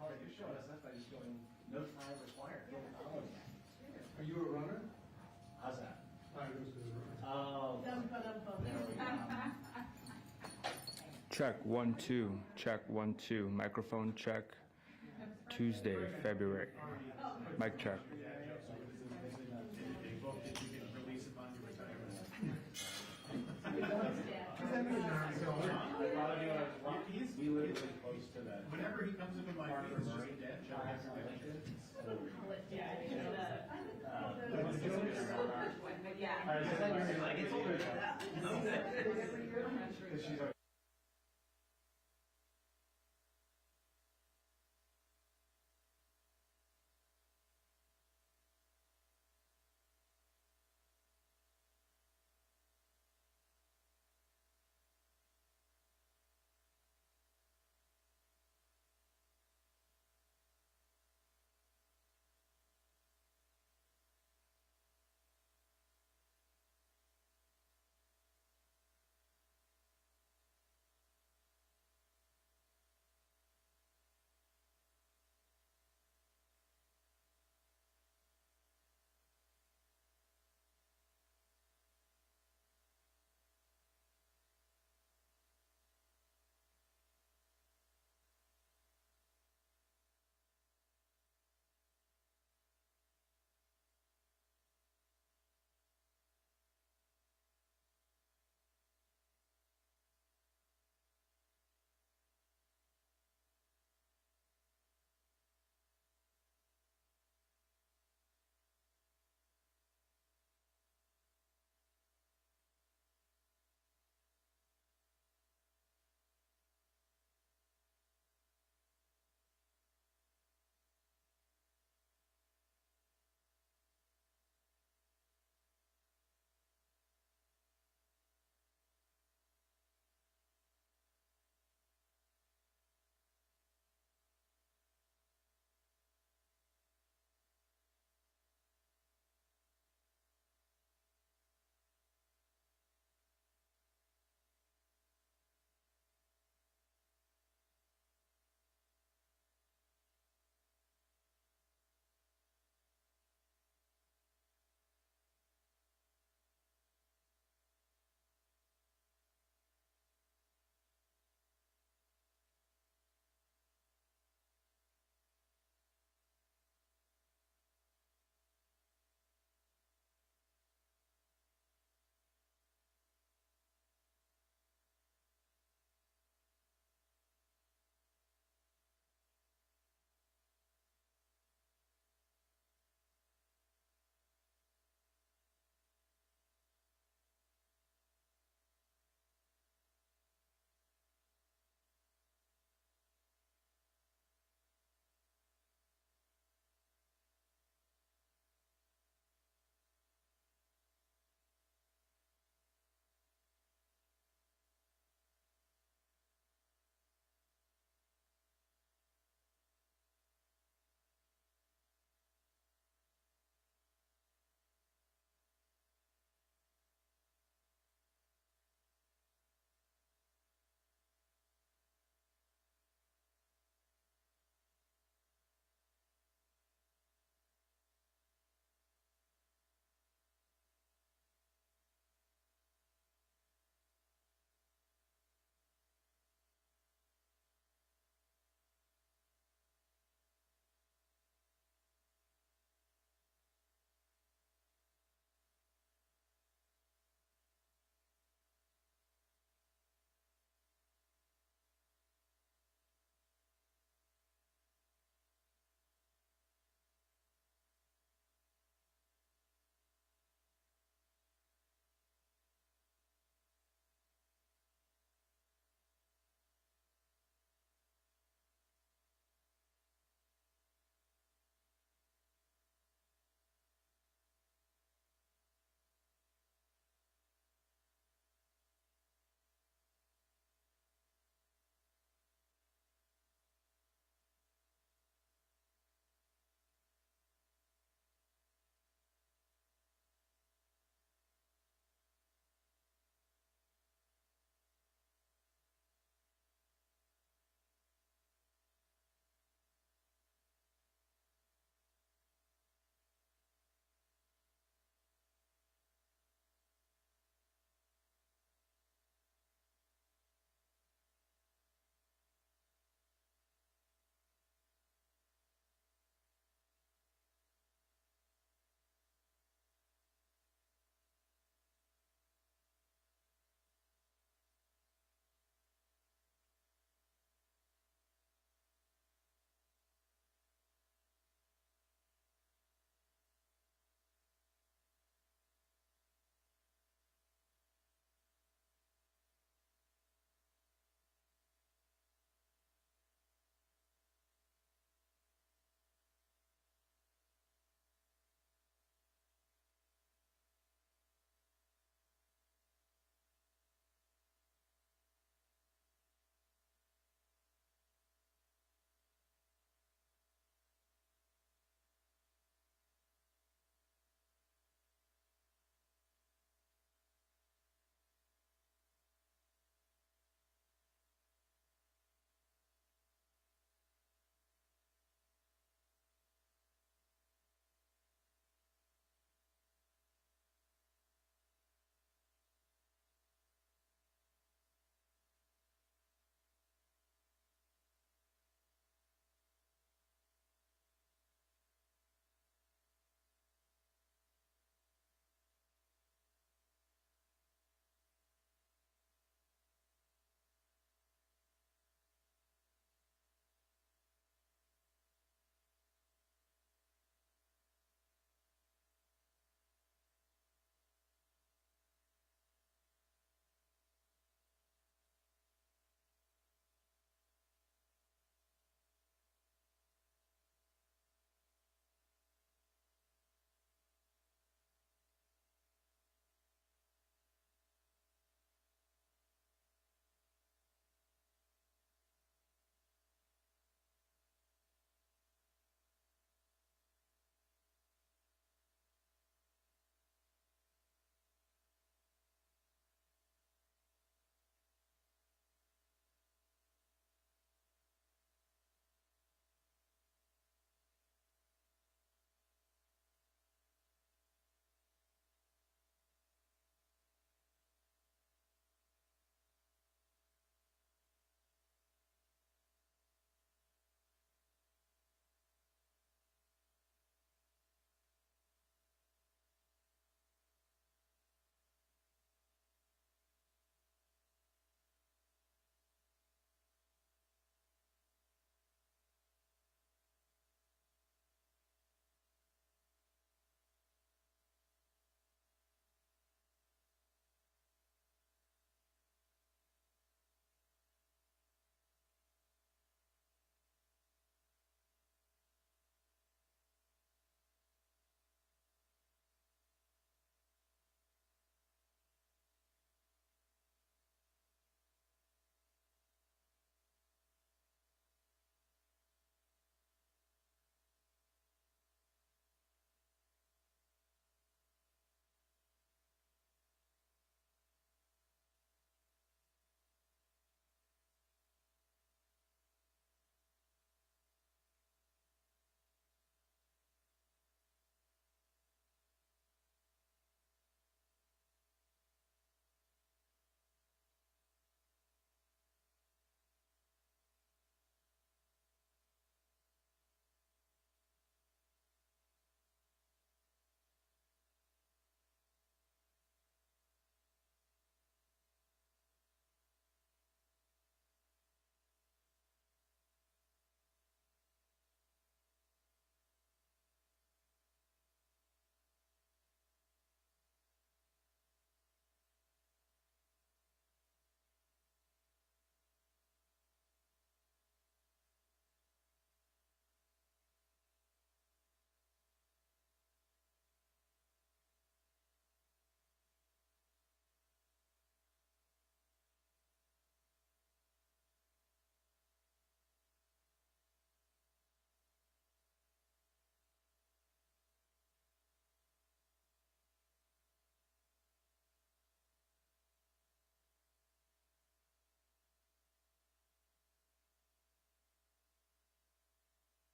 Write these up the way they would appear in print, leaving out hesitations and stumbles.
Oh, you're showing us that by just going no time required. Are you a runner? How's that? I was a runner. Oh. Check 1 2. Check 1 2. Microphone check. Tuesday, February. Mic check. He's literally close to that. Whenever he comes into my feed, it's just a dead joke. Yeah.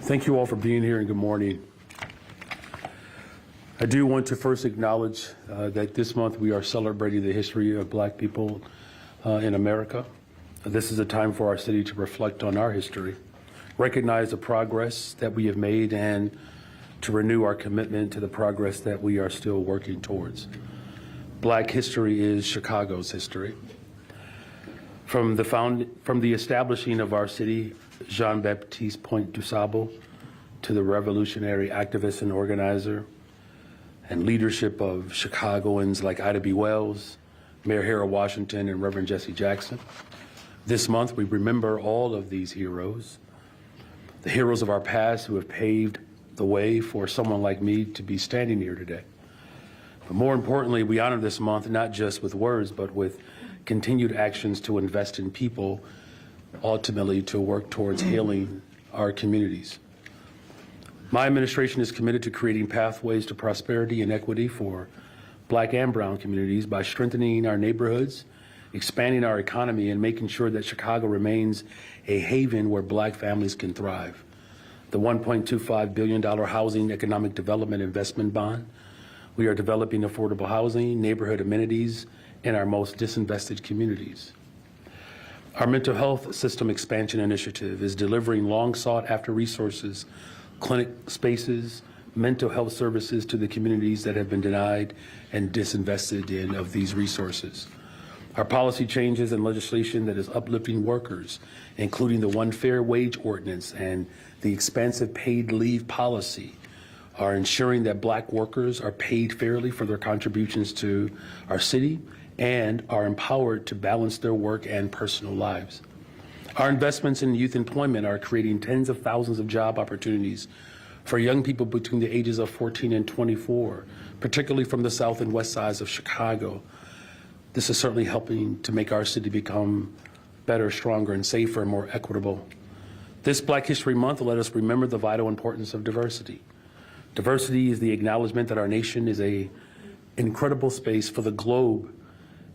Thank you all for being here and good morning. I do want to first acknowledge that this month we are celebrating the history of Black people in America. This is a time for our city to reflect on our history, recognize the progress that we have made, and to renew our commitment to the progress that we are still working towards. Black history is Chicago's history. From the establishing of our city, Jean-Baptiste Point du Sable, to the revolutionary activist and organizer and leadership of Chicagoans like Ida B. Wells, Mayor Harold Washington, and Reverend Jesse Jackson. This month, we remember all of these heroes, the heroes of our past who have paved the way for someone like me to be standing here today. But more importantly, we honor this month not just with words, but with continued actions to invest in people, ultimately to work towards healing our communities. My administration is committed to creating pathways to prosperity and equity for Black and brown communities by strengthening our neighborhoods, expanding our economy, and making sure that Chicago remains a haven where Black families can thrive. The $1.25 billion Housing Economic Development Investment Bond. We are developing affordable housing, neighborhood amenities in our most disinvested communities. Our mental health system expansion initiative is delivering long sought after resources, clinic spaces, mental health services to the communities that have been denied and disinvested in of these resources. Our policy changes and legislation that is uplifting workers, including the One Fair Wage Ordinance and the expansive paid leave policy, are ensuring that Black workers are paid fairly for their contributions to our city and are empowered to balance their work and personal lives. Our investments in youth employment are creating tens of thousands of job opportunities for young people between the ages of 14 and 24, particularly from the south and west sides of Chicago. This is certainly helping to make our city become better, stronger, and safer, and more equitable. This Black History Month let us remember the vital importance of diversity. Diversity is the acknowledgement that our nation is an incredible space for the globe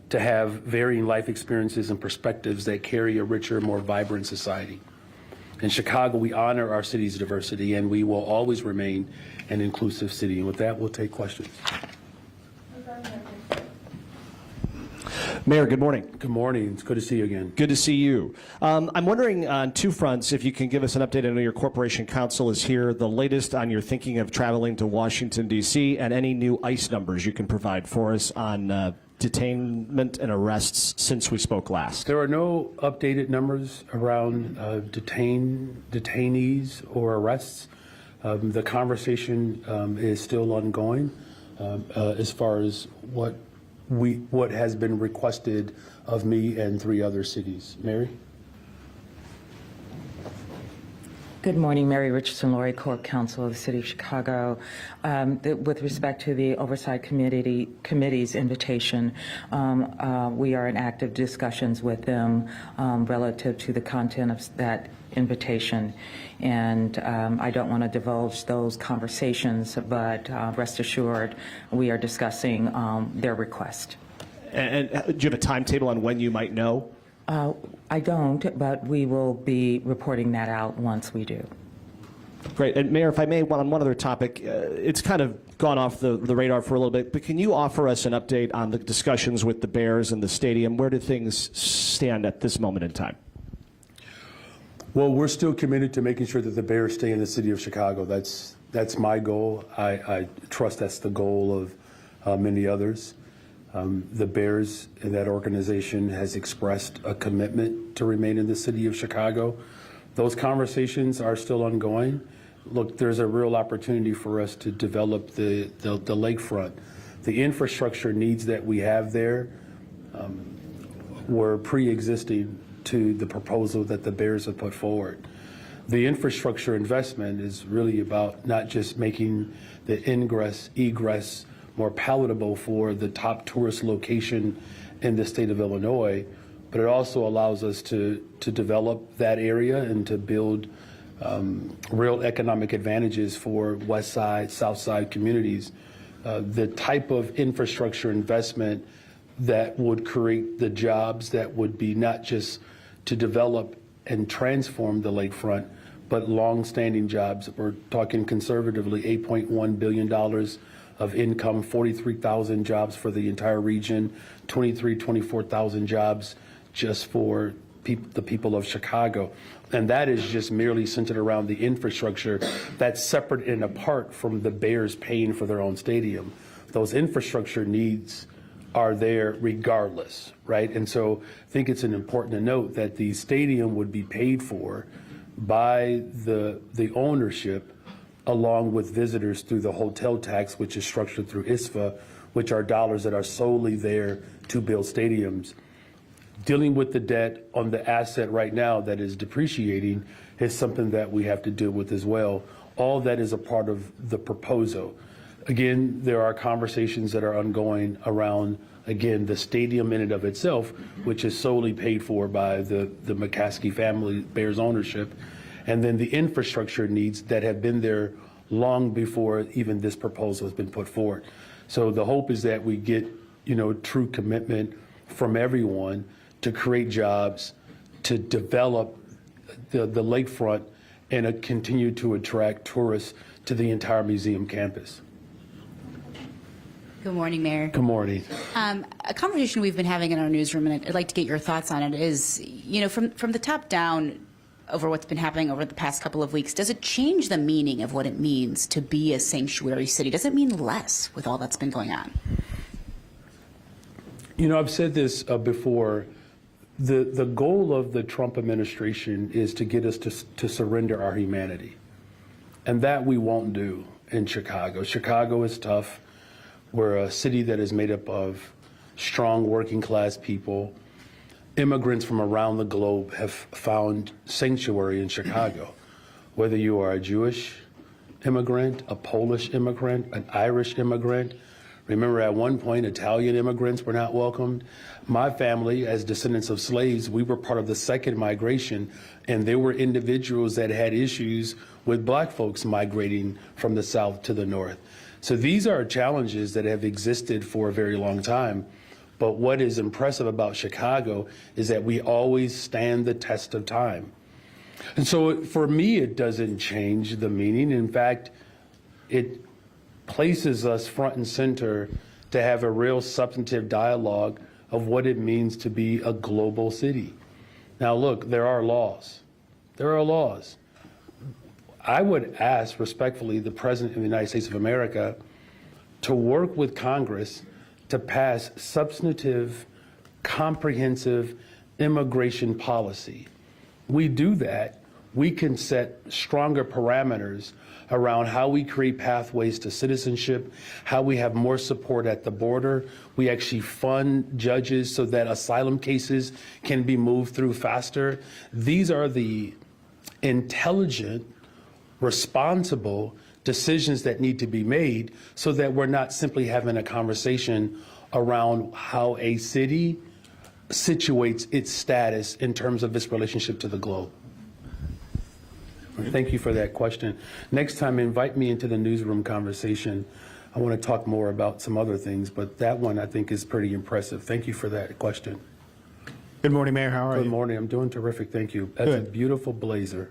to have varying life experiences and perspectives that carry a richer, more vibrant society. In Chicago, we honor our city's diversity, and we will always remain an inclusive city. And with that, we'll take questions. Mayor, good morning. Good morning. It's good to see you again. Good to see you. I'm wondering on two fronts if you can give us an update. I know your corporation counsel is here. The latest on your thinking of traveling to Washington, D.C., and any new ICE numbers you can provide for us on detainment and arrests since we spoke last. There are no updated numbers around detainees or arrests. The conversation is still ongoing as far as what has been requested of me and 3 other cities. Mary? Good morning, Mary Richardson, Laurie, Court Counsel of the City of Chicago. With respect to the Oversight Committee's invitation, we are in active discussions with them relative to the content of that invitation. And I don't want to divulge those conversations, but rest assured, we are discussing their request. And do you have a timetable on when you might know? I don't, but we will be reporting that out once we do. Great. And Mayor, if I may, on one other topic, it's kind of gone off the radar for a little bit, but can you offer us an update on the discussions with the Bears and the stadium? Where do things stand at this moment in time? Well, we're still committed to making sure that the Bears stay in the city of Chicago. That's my goal. I trust that's the goal of many others. The Bears and that organization has expressed a commitment to remain in the city of Chicago. Those conversations are still ongoing. Look, there's a real opportunity for us to develop the lakefront. The infrastructure needs that we have there were pre-existing to the proposal that the Bears have put forward. The infrastructure investment is really about not just making the ingress, egress more palatable for the top tourist location in the state of Illinois, but it also allows us to develop that area and to build real economic advantages for West Side, South Side communities. The type of infrastructure investment that would create the jobs that would be not just to develop and transform the lakefront, but long-standing jobs. We're talking conservatively $8.1 billion of income, 43,000 jobs for the entire region, 24,000 jobs just for the people of Chicago. And that is just merely centered around the infrastructure that's separate and apart from the Bears paying for their own stadium. Those infrastructure needs are there regardless, right? And so I think it's important to note that the stadium would be paid for by the ownership along with visitors through the hotel tax, which is structured through ISFA, which are dollars that are solely there to build stadiums. Dealing with the debt on the asset right now that is depreciating is something that we have to deal with as well. All that is a part of the proposal. Again, there are conversations that are ongoing around, again, the stadium in and of itself, which is solely paid for by the McCaskey family, Bears ownership, and then the infrastructure needs that have been there long before even this proposal has been put forward. So the hope is that we get, true commitment from everyone to create jobs, to develop the lakefront, and continue to attract tourists to the entire museum campus. Good morning, Mayor. Good morning. A conversation we've been having in our newsroom, and I'd like to get your thoughts on it, is, from the top down over what's been happening over the past couple of weeks, does it change the meaning of what it means to be a sanctuary city? Does it mean less with all that's been going on? I've said this before. The goal of the Trump administration is to get us to surrender our humanity. And that we won't do in Chicago. Chicago is tough. We're a city that is made up of strong working class people. Immigrants from around the globe have found sanctuary in Chicago. Whether you are a Jewish immigrant, a Polish immigrant, an Irish immigrant. Remember, at one point, Italian immigrants were not welcomed. My family, as descendants of slaves, we were part of the second migration, and there were individuals that had issues with black folks migrating from the south to the north. So these are challenges that have existed for a very long time. But what is impressive about Chicago is that we always stand the test of time. And so for me, it doesn't change the meaning. In fact, it places us front and center to have a real substantive dialogue of what it means to be a global city. Now, look, there are laws. There are laws. I would ask respectfully the President of the United States of America to work with Congress to pass substantive, comprehensive immigration policy. We do that, we can set stronger parameters around how we create pathways to citizenship, how we have more support at the border. We actually fund judges so that asylum cases can be moved through faster. These are the intelligent, responsible decisions that need to be made so that we're not simply having a conversation around how a city situates its status in terms of its relationship to the globe. Thank you for that question. Next time, invite me into the newsroom conversation. I want to talk more about some other things, but that one I think is pretty impressive. Thank you for that question. Good morning, Mayor. How are you? Good morning. I'm doing terrific. Thank you. That's Good. a beautiful blazer.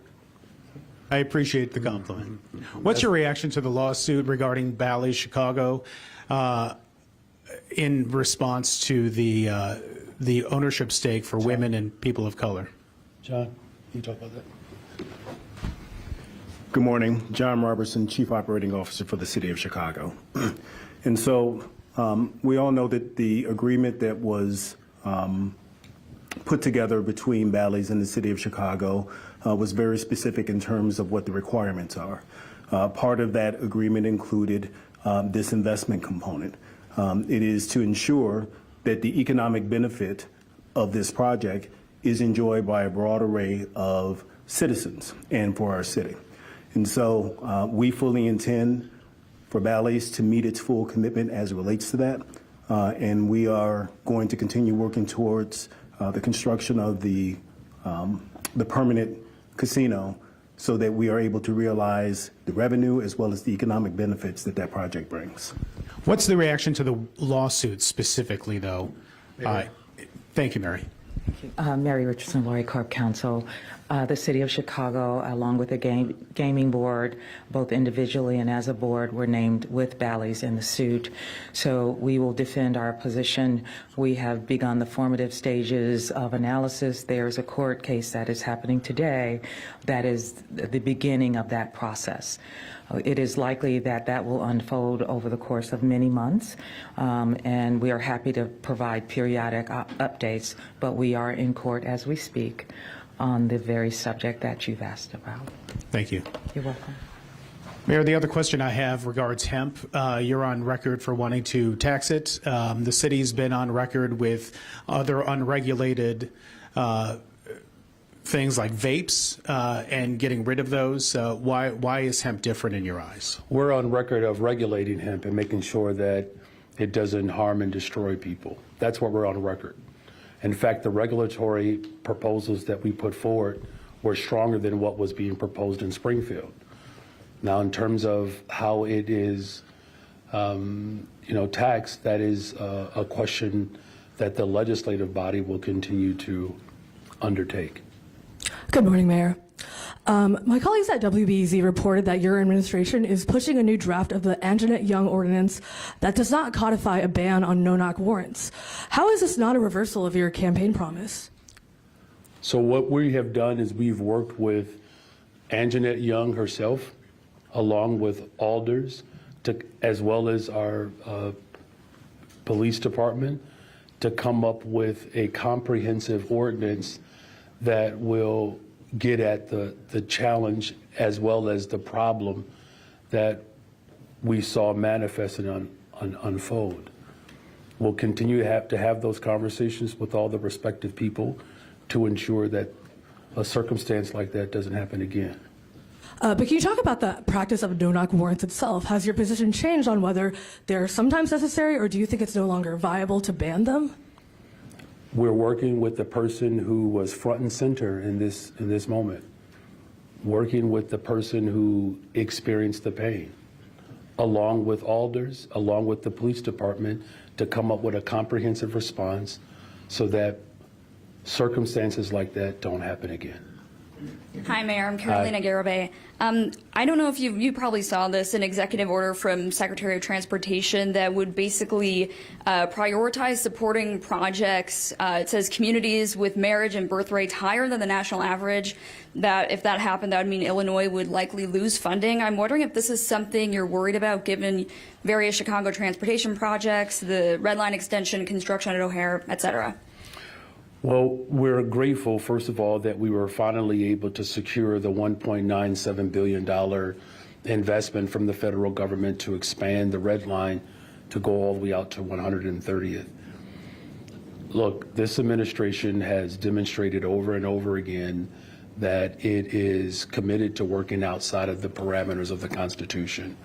I appreciate the compliment. What's your reaction to the lawsuit regarding Bally's Chicago in response to the ownership stake for women and people of color? John, can you talk about that? Good morning. John Robertson, Chief Operating Officer for the City of Chicago. And so we all know that the agreement that was put together between Bally's and the City of Chicago was very specific in terms of what the requirements are. Part of that agreement included this investment component. It is to ensure that the economic benefit of this project is enjoyed by a broad array of citizens and for our city. And so we fully intend for Bally's to meet its full commitment as it relates to that. And we are going to continue working towards the construction of the permanent casino so that we are able to realize the revenue as well as the economic benefits that that project brings. What's the reaction to the lawsuit specifically, though? Thank you, Mary. Mary Richardson, Laurie Corp Counsel. The City of Chicago, along with the Gaming Board, both individually and as a board, were named with Bally's in the suit. So we will defend our position. We have begun the formative stages of analysis. There's a court case that is happening today that is the beginning of that process. It is likely that that will unfold over the course of many months, and we are happy to provide periodic updates, but we are in court as we speak on the very subject that you've asked about. Thank you. You're welcome. Mayor, the other question I have regards hemp. You're on record for wanting to tax it. The city's been on record with other unregulated things like vapes and getting rid of those. Why is hemp different in your eyes? We're on record of regulating hemp and making sure that it doesn't harm and destroy people. That's what we're on record. In fact, the regulatory proposals that we put forward were stronger than what was being proposed in Springfield. Now, in terms of how it is, taxed, that is a question that the legislative body will continue to undertake. Good morning, Mayor. My colleagues at WBZ reported that your administration is pushing a new draft of the Anjanette Young ordinance that does not codify a ban on no-knock warrants. How is this not a reversal of your campaign promise? So what we have done is we've worked with Anjanette Young herself, along with alders, as well as our police department, to come up with a comprehensive ordinance that will get at the challenge as well as the problem that we saw manifested unfold. We'll continue to have those conversations with all the respective people to ensure that a circumstance like that doesn't happen again. But can you talk about the practice of no-knock warrants itself? Has your position changed on whether they're sometimes necessary, or do you think it's no longer viable to ban them? We're working with the person who was front and center in this moment, working with the person who experienced the pain, along with alders, along with the police department, to come up with a comprehensive response so that circumstances like that don't happen again. Hi, Mayor. I'm Carolina Garibay. I don't know if you probably saw this, an executive order from Secretary of Transportation that would basically prioritize supporting projects. It says communities with marriage and birth rates higher than the national average, that if that happened, that would mean Illinois would likely lose funding. I'm wondering if this is something you're worried about, given various Chicago transportation projects, the Red Line extension, construction at O'Hare, et cetera. Well, we're grateful, first of all, that we were finally able to secure the $1.97 billion investment from the federal government to expand the Red Line to go all the way out to 130th. Look, this administration has demonstrated over and over again that it is committed to working outside of the parameters of the Constitution.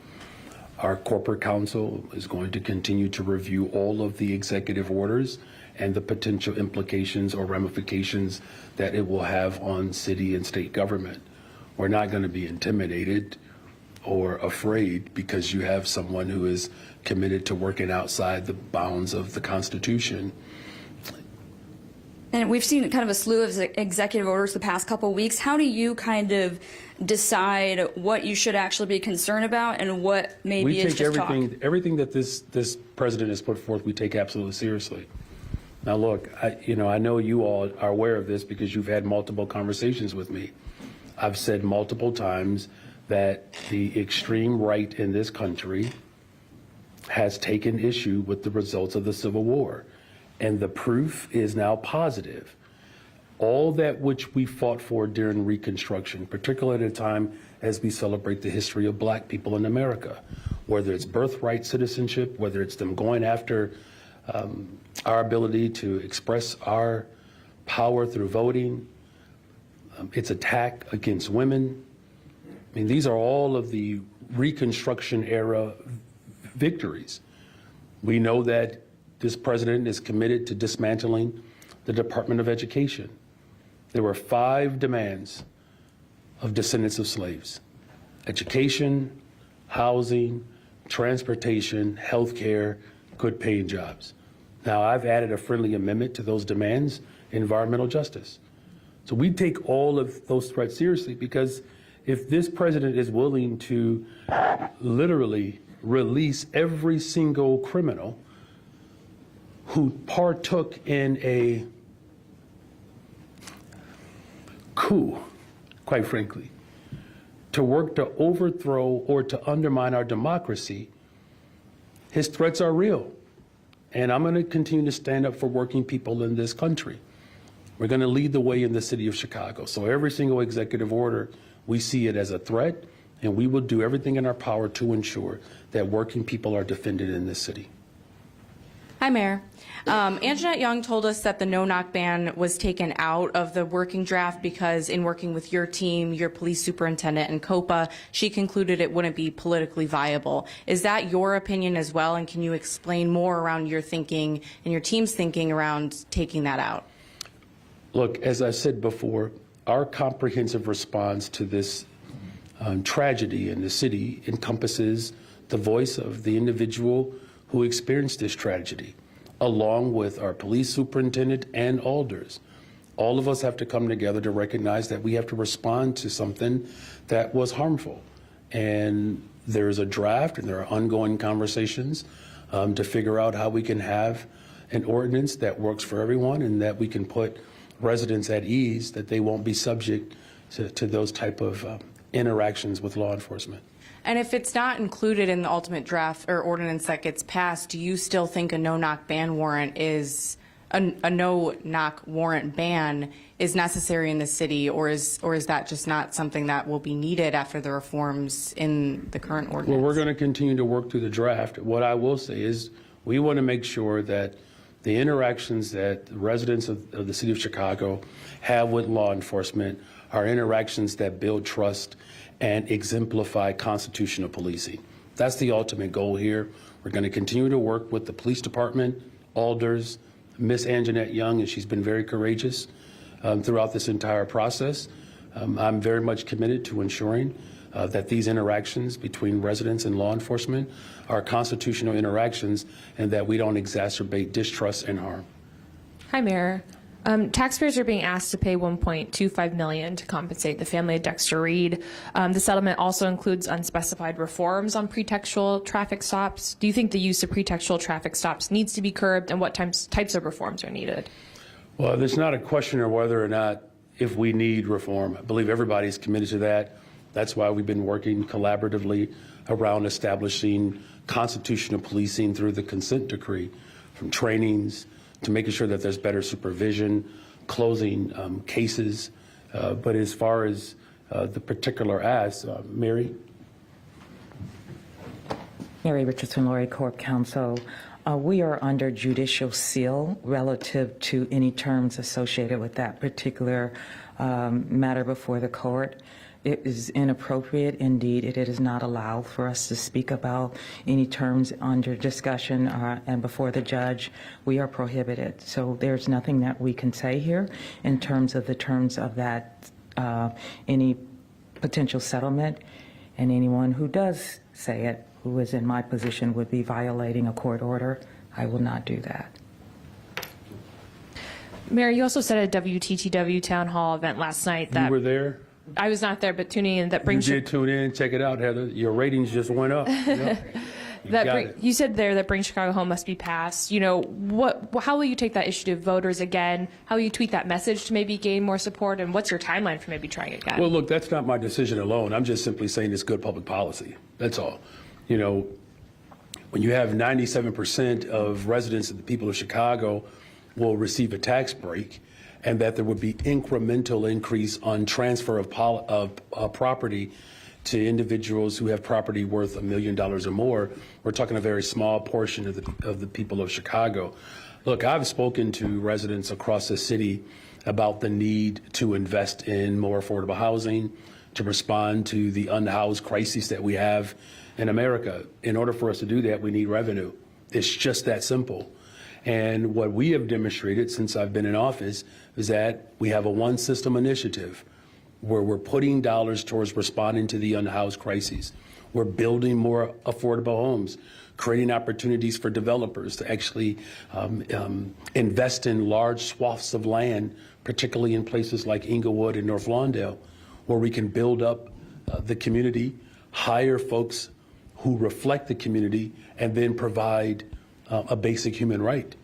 Our corporate counsel is going to continue to review all of the executive orders and the potential implications or ramifications that it will have on city and state government. We're not going to be intimidated or afraid because you have someone who is committed to working outside the bounds of the Constitution. And we've seen kind of a slew of executive orders the past couple of weeks. How do you kind of decide what you should actually be concerned about and what maybe is just talk? Everything that this president has put forth, we take absolutely seriously. Now, look, I know you all are aware of this because you've had multiple conversations with me. I've said multiple times that the extreme right in this country has taken issue with the results of the Civil War, and the proof is now positive. All that which we fought for during Reconstruction, particularly at a time as we celebrate the history of black people in America, whether it's birthright citizenship, whether it's them going after our ability to express our power through voting, its attack against women. I mean, these are all of the Reconstruction era victories. We know that this president is committed to dismantling the Department of Education. There were 5 demands of descendants of slaves: education, housing, transportation, health care, good paying jobs. Now, I've added a friendly amendment to those demands environmental justice. So we take all of those threats seriously, because if this president is willing to literally release every single criminal who partook in a coup, quite frankly, to work to overthrow or to undermine our democracy, his threats are real. And I'm going to continue to stand up for working people in this country. We're going to lead the way in the city of Chicago. So every single executive order, we see it as a threat, and we will do everything in our power to ensure that working people are defended in this city. Hi, Mayor. Anjanette Young told us that the no-knock ban was taken out of the working draft because in working with your team, your police superintendent, and COPA, she concluded it wouldn't be politically viable. Is that your opinion as well, and can you explain more around your thinking and your team's thinking around taking that out? Look, as I said before, our comprehensive response to this tragedy in the city encompasses the voice of the individual who experienced this tragedy, along with our police superintendent and alders. All of us have to come together to recognize that we have to respond to something that was harmful. And there's a draft and there are ongoing conversations to figure out how we can have an ordinance that works for everyone and that we can put residents at ease, that they won't be subject to those type of interactions with law enforcement. And if it's not included in the ultimate draft or ordinance that gets passed, do you still think a no-knock ban warrant is a no-knock warrant ban is necessary in the city, or is that just not something that will be needed after the reforms in the current ordinance? Well, we're going to continue to work through the draft. What I will say is we want to make sure that the interactions that residents of the city of Chicago have with law enforcement are interactions that build trust and exemplify constitutional policing. That's the ultimate goal here. We're going to continue to work with the police department, alders, Miss Anjanette Young, and she's been very courageous throughout this entire process. I'm very much committed to ensuring that these interactions between residents and law enforcement are constitutional interactions and that we don't exacerbate distrust and harm. Hi, Mayor. Taxpayers are being asked to pay $1.25 million to compensate the family of Dexter Reed. The settlement also includes unspecified reforms on pretextual traffic stops. Do you think the use of pretextual traffic stops needs to be curbed, and what types of reforms are needed? Well, there's not a question of whether or not if we need reform. I believe everybody's committed to that. That's why we've been working collaboratively around establishing constitutional policing through the consent decree, from trainings to making sure that there's better supervision, closing cases. But as far as the particular ask, Mary? Mary Richardson, Laurie Corp Counsel. We are under judicial seal relative to any terms associated with that particular matter before the court. It is inappropriate. Indeed, it is not allowed for us to speak about any terms under discussion and before the judge. We are prohibited. So there's nothing that we can say here in terms of the terms of that, any potential settlement. And anyone who does say it, who is in my position, would be violating a court order. I will not do that. Mayor, you also said at a WTTW town hall event last night that— You were there? I was not there, but tuning in, that brings— You did tune in, check it out, Heather. Your ratings just went up. You said there that Bring Chicago Home must be passed. You know, how will you take that issue to voters again? How will you tweak that message to maybe gain more support? And what's your timeline for maybe trying it again? Well, look, that's not my decision alone. I'm just simply saying it's good public policy. That's all. You know, when you have 97% of residents of the people of Chicago will receive a tax break, and that there would be incremental increase on transfer of property to individuals who have property worth $1 million or more. We're talking a very small portion of the people of Chicago. Look, I've spoken to residents across the city about the need to invest in more affordable housing, to respond to the unhoused crises that we have in America. In order for us to do that, we need revenue. It's just that simple. And what we have demonstrated since I've been in office is that we have a one system initiative where we're putting dollars towards responding to the unhoused crises. We're building more affordable homes, creating opportunities for developers to actually invest in large swaths of land, particularly in places like Inglewood and North Lawndale, where we can build up the community, hire folks who reflect the community, and then provide a basic human right.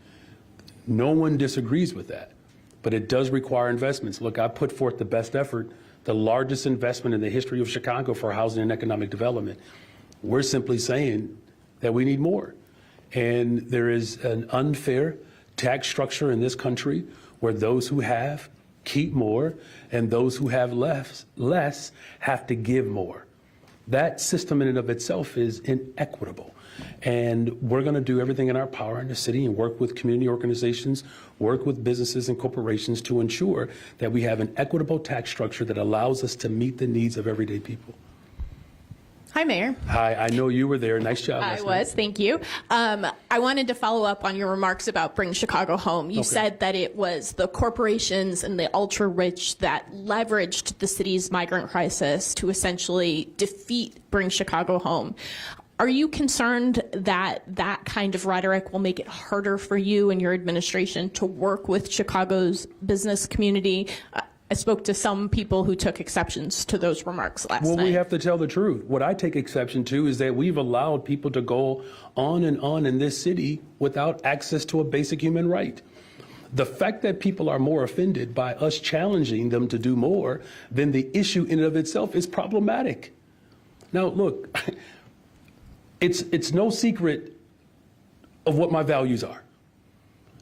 No one disagrees with that, but it does require investments. Look, I put forth the best effort, the largest investment in the history of Chicago for housing and economic development. We're simply saying that we need more. And there is an unfair tax structure in this country where those who have keep more and those who have less have to give more. That system in and of itself is inequitable. And we're going to do everything in our power in the city and work with community organizations, work with businesses and corporations to ensure that we have an equitable tax structure that allows us to meet the needs of everyday people. Hi, Mayor. Hi, I know you were there. Nice job. I was, thank you. I wanted to follow up on your remarks about Bring Chicago Home. You said that it was the corporations and the ultra-rich that leveraged the city's migrant crisis to essentially defeat Bring Chicago Home. Are you concerned that that kind of rhetoric will make it harder for you and your administration to work with Chicago's business community? I spoke to some people who took exceptions to those remarks last night. Well, we have to tell the truth. What I take exception to is that we've allowed people to go on and on in this city without access to a basic human right. The fact that people are more offended by us challenging them to do more than the issue in and of itself is problematic. Now, look, it's no secret of what my values are.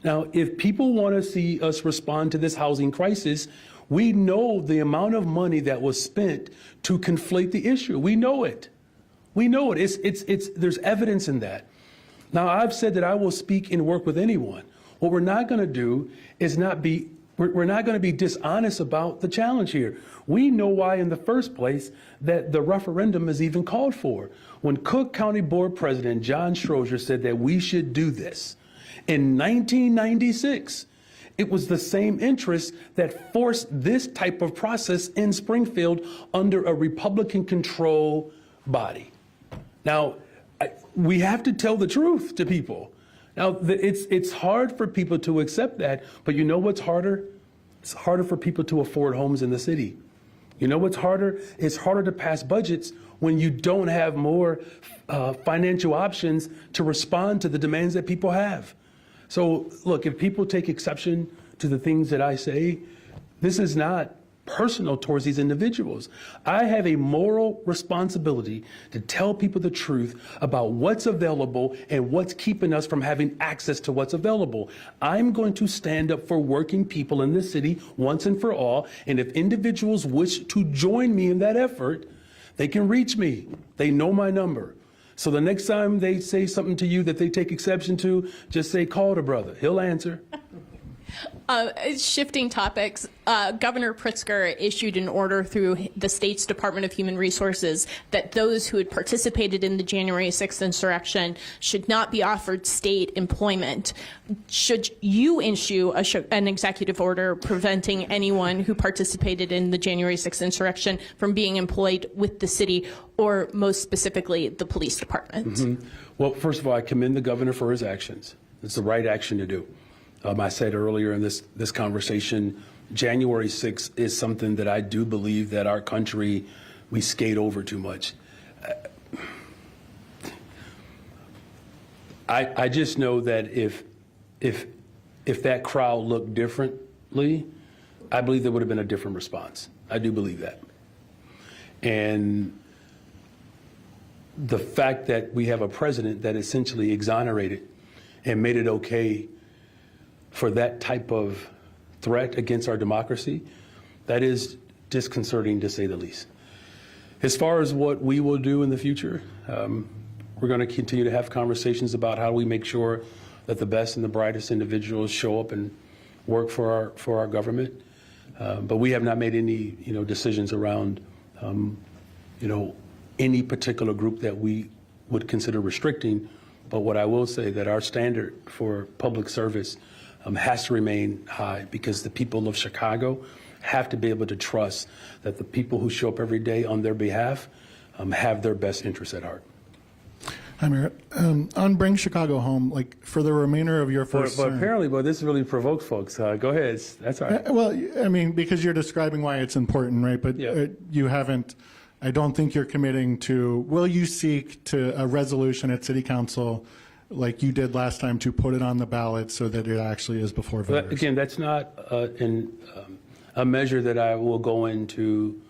Now, if people want to see us respond to this housing crisis, we know the amount of money that was spent to conflate the issue. We know it. We know it. There's evidence in that. Now, I've said that I will speak and work with anyone. What we're not going to do is we're not going to be dishonest about the challenge here. We know why in the first place that the referendum is even called for. When Cook County Board President John Strozier said that we should do this in 1996, it was the same interest that forced this type of process in Springfield under a Republican control body. Now, we have to tell the truth to people. Now, it's hard for people to accept that, but you know what's harder? It's harder for people to afford homes in the city. You know what's harder? It's harder to pass budgets when you don't have more financial options to respond to the demands that people have. So, look, if people take exception to the things that I say, this is not personal towards these individuals. I have a moral responsibility to tell people the truth about what's available and what's keeping us from having access to what's available. I'm going to stand up for working people in this city once and for all, and if individuals wish to join me in that effort, they can reach me. They know my number. So the next time they say something to you that they take exception to, just say, call the brother. He'll answer. Shifting topics, Governor Pritzker issued an order through the state's Department of Human Resources that those who had participated in the January 6th insurrection should not be offered state employment. Should you issue an executive order preventing anyone who participated in the January 6th insurrection from being employed with the city, or most specifically, the police department? Mm-hmm. Well, first of all, I commend the governor for his actions. It's the right action to do. I said earlier in this conversation, January 6th is something that I do believe that our country, we skate over too much. I just know that if that crowd looked differently, I believe there would have been a different response. I do believe that. And the fact that we have a president that essentially exonerated and made it okay for that type of threat against our democracy, that is disconcerting to say the least. As far as what we will do in the future, we're going to continue to have conversations about how we make sure that the best and the brightest individuals show up and work for our government. But we have not made any decisions around any particular group that we would consider restricting. But what I will say that our standard for public service has to remain high, because the people of Chicago have to be able to trust that the people who show up every day on their behalf have their best interests at heart. Hi, Mayor. On Bring Chicago Home, like for the remainder of your first But term. apparently, this really provoked folks. Go ahead. That's all right. Well, I mean, because you're describing why it's important, right? But you haven't, I don't think you're committing to, will you seek to a resolution at City Council like you did last time to put it on the ballot so that it actually is before voters? But again, that's not a measure that I will go into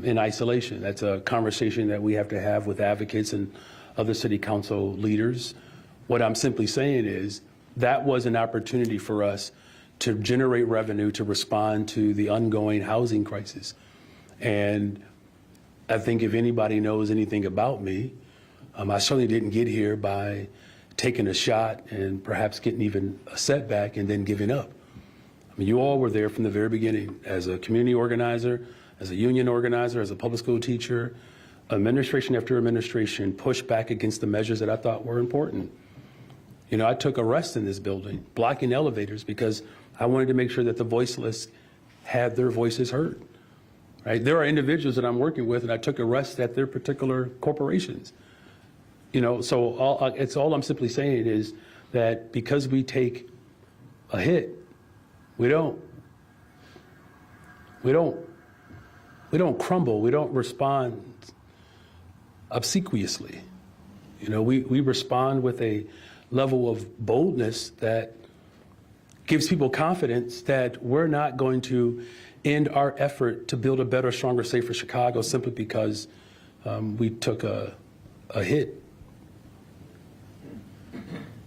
in isolation. That's a conversation that we have to have with advocates and other city council leaders. What I'm simply saying is that was an opportunity for us to generate revenue to respond to the ongoing housing crisis. And I think if anybody knows anything about me, I certainly didn't get here by taking a shot and perhaps getting even a setback and then giving up. I mean, you all were there from the very beginning as a community organizer, as a union organizer, as a public school teacher. Administration after administration pushed back against the measures that I thought were important. You know, I took arrests in this building, blocking elevators because I wanted to make sure that the voiceless had their voices heard. Right? There are individuals that I'm working with, and I took arrests at their particular corporations. You know, so all I'm simply saying is that because we take a hit, we don't crumble. We don't respond obsequiously. You know, we respond with a level of boldness that gives people confidence that we're not going to end our effort to build a better, stronger, safer Chicago simply because we took a hit.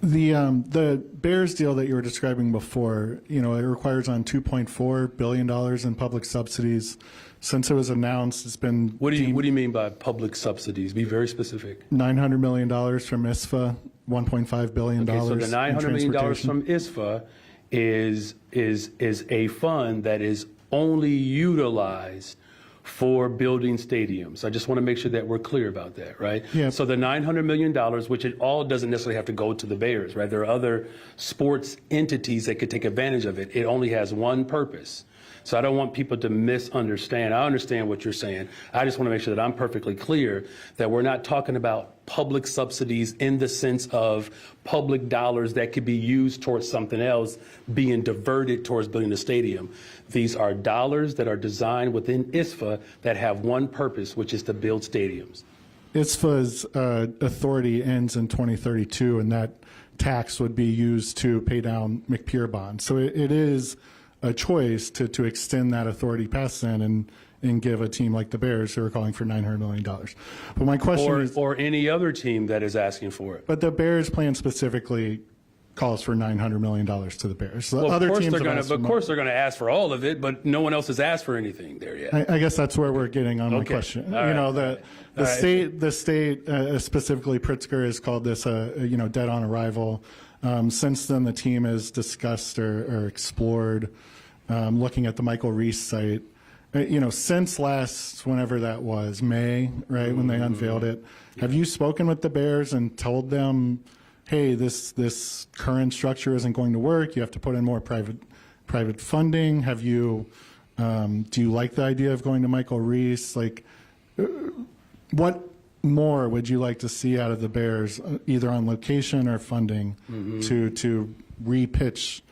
The Bears deal that you were describing before, you know, it requires on $2.4 billion in public subsidies. Since it was announced, it's been What do you mean by public subsidies? Be very specific. $900 million from ISFA, $1.5 billion. Okay, so the $900 million transportation. from ISFA is a fund that is only utilized for building stadiums. I just want to make sure that we're clear about that, right? Yeah. So the $900 million, which it all doesn't necessarily have to go to the Bears, right? There are other sports entities that could take advantage of it. It only has one purpose. So I don't want people to misunderstand. I understand what you're saying. I just want to make sure that I'm perfectly clear that we're not talking about public subsidies in the sense of public dollars that could be used towards something else being diverted towards building a stadium. These are dollars that are designed within ISFA that have one purpose, which is to build stadiums. ISFA's authority ends in 2032, and that tax would be used to pay down McPier bonds. So it is a choice to extend that authority past then and give a team like the Bears, who are calling for $900 million. But my question is, or any other team that is asking for it. but the Bears plan specifically calls for $900 million to the Bears. So Well, other of course teams they're have going asked to. for Of more. course they're going to ask for all of it, but no one else has asked for anything there yet. I guess that's where we're getting on my Okay. question. All You right. know, All the right. state, specifically Pritzker, has called this dead on arrival. Since then, the team has discussed or explored looking at the Michael Reese site. Since last, whenever that was, May, right, when they unveiled it, have you spoken with the Bears and told them, hey, this current structure isn't going to work, you have to put in more private funding? Have you, do you like the idea of going to Michael Reese? Like, what more would you like to see out of the Bears, either on location or funding, to re-pitch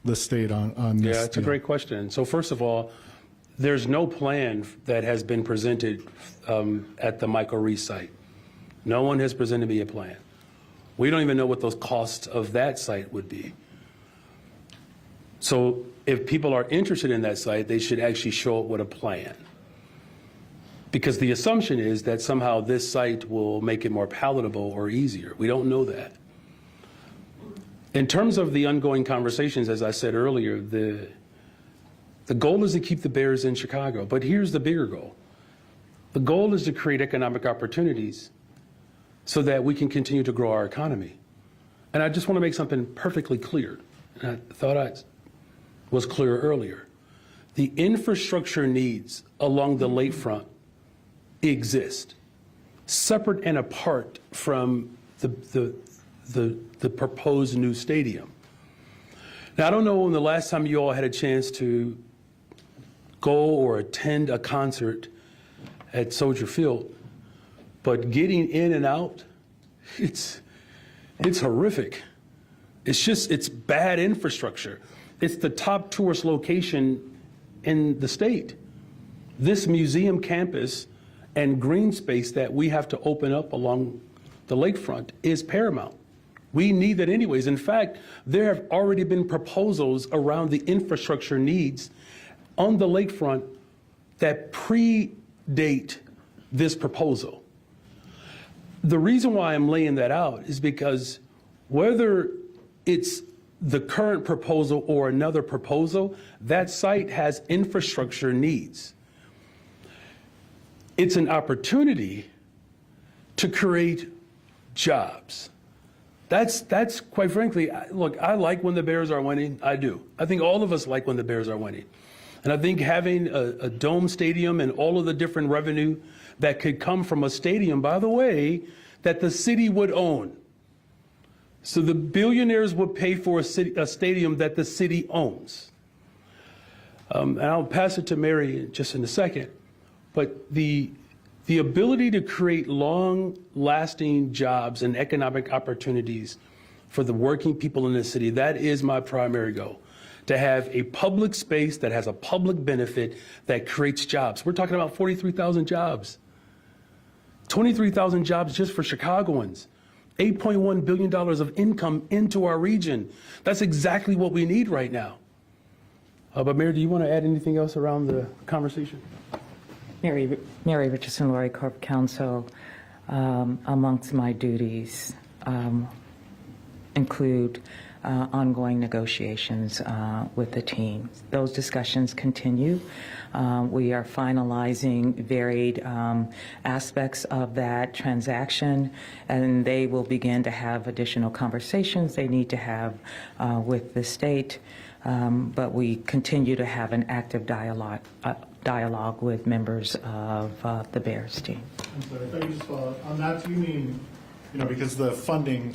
the state on this? Yeah, it's a great question. So first of all, there's no plan that has been presented at the Michael Reese site. No one has presented me a plan. We don't even know what those costs of that site would be. So if people are interested in that site, they should actually show up with a plan. Because the assumption is that somehow this site will make it more palatable or easier. We don't know that. In terms of the ongoing conversations, as I said earlier, the goal is to keep the Bears in Chicago. But here's the bigger goal. The goal is to create economic opportunities so that we can continue to grow our economy. And I just want to make something perfectly clear. And I thought I was clear earlier. The infrastructure needs along the lakefront exist, separate and apart from the proposed new stadium. Now, I don't know when the last time you all had a chance to go or attend a concert at Soldier Field, But getting in and out, it's horrific. It's bad infrastructure. It's the top tourist location in the state. This museum campus and green space that we have to open up along the lakefront is paramount. We need that anyways. In fact, there have already been proposals around the infrastructure needs on the lakefront that predate this proposal. The reason why I'm laying that out is because whether it's the current proposal or another proposal, that site has infrastructure needs. It's an opportunity to create jobs. That's quite frankly, look, I like when the Bears are winning. I do. I think all of us like when the Bears are winning. And I think having a dome stadium and all of the different revenue that could come from a stadium, by the way, that the city would own. So the billionaires would pay for a stadium that the city owns. And I'll pass it to Mary just in a second. But the ability to create long-lasting jobs and economic opportunities for the working people in the city, that is my primary goal. To have a public space that has a public benefit that creates jobs. We're talking about 43,000 jobs. 23,000 jobs just for Chicagoans. $8.1 billion of income into our region. That's exactly what we need right now. But Mayor, do you want to add anything else around the conversation? Mary Richardson, Laurie Corp Counsel. Amongst my duties include ongoing negotiations with the team. Those discussions continue. We are finalizing varied aspects of that transaction, and they will begin to have additional conversations they need to have with the state. But we continue to have an active dialogue with members of the Bears team. I'm sorry, if I could just follow up on that, do you mean, because the funding,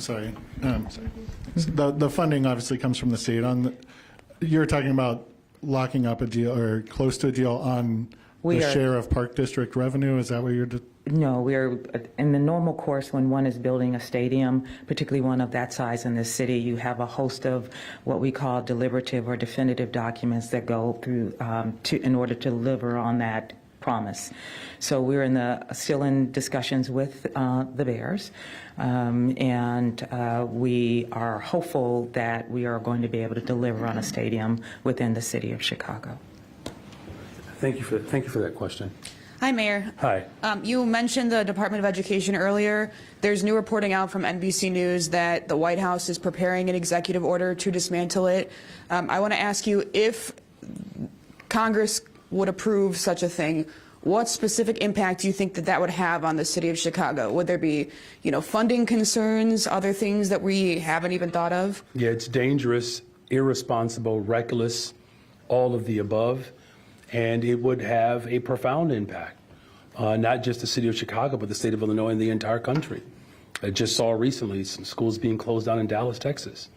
the funding obviously comes from the state. You're talking about locking up a deal or close to a deal on the share of Park District revenue? Is that what you're? No, we're in the normal course when one is building a stadium, particularly one of that size in this city, you have a host of what we call deliberative or definitive documents that go through in order to deliver on that promise. So we're still in discussions with the Bears, and we are hopeful that we are going to be able to deliver on a stadium within the city of Chicago. Thank you for that question. Hi, Mayor. Hi. You mentioned the Department of Education earlier. There's new reporting out from NBC News that the White House is preparing an executive order to dismantle it. I want to ask you, if Congress would approve such a thing, what specific impact do you think that would have on the city of Chicago? Would there be, funding concerns, other things that we haven't even thought of? Yeah, it's dangerous, irresponsible, reckless, all of the above. And it would have a profound impact, not just the city of Chicago, but the state of Illinois and the entire country. I just saw recently some schools being closed down in Dallas, Texas.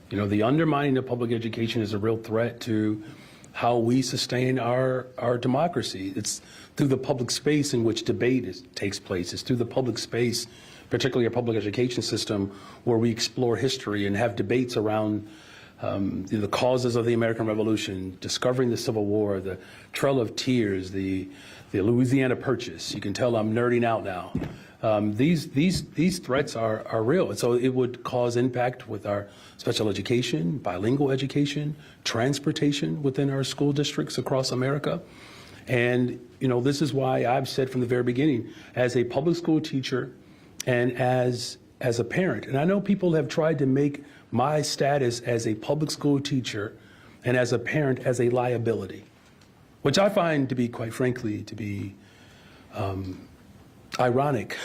The undermining of public education is a real threat to how we sustain our democracy. It's through the public space in which debate takes place. It's through the public space, particularly our public education system, where we explore history and have debates around the causes of the American Revolution, discovering the Civil War, the Trail of Tears, the Louisiana Purchase. You can tell I'm nerding out now. These threats are real, and so it would cause impact with our special education, bilingual education, transportation within our school districts across America. And this is why I've said from the very beginning, as a public school teacher and as a parent, and I know people have tried to make my status as a public school teacher and as a parent as a liability, which I find to be, quite frankly, to be ironic.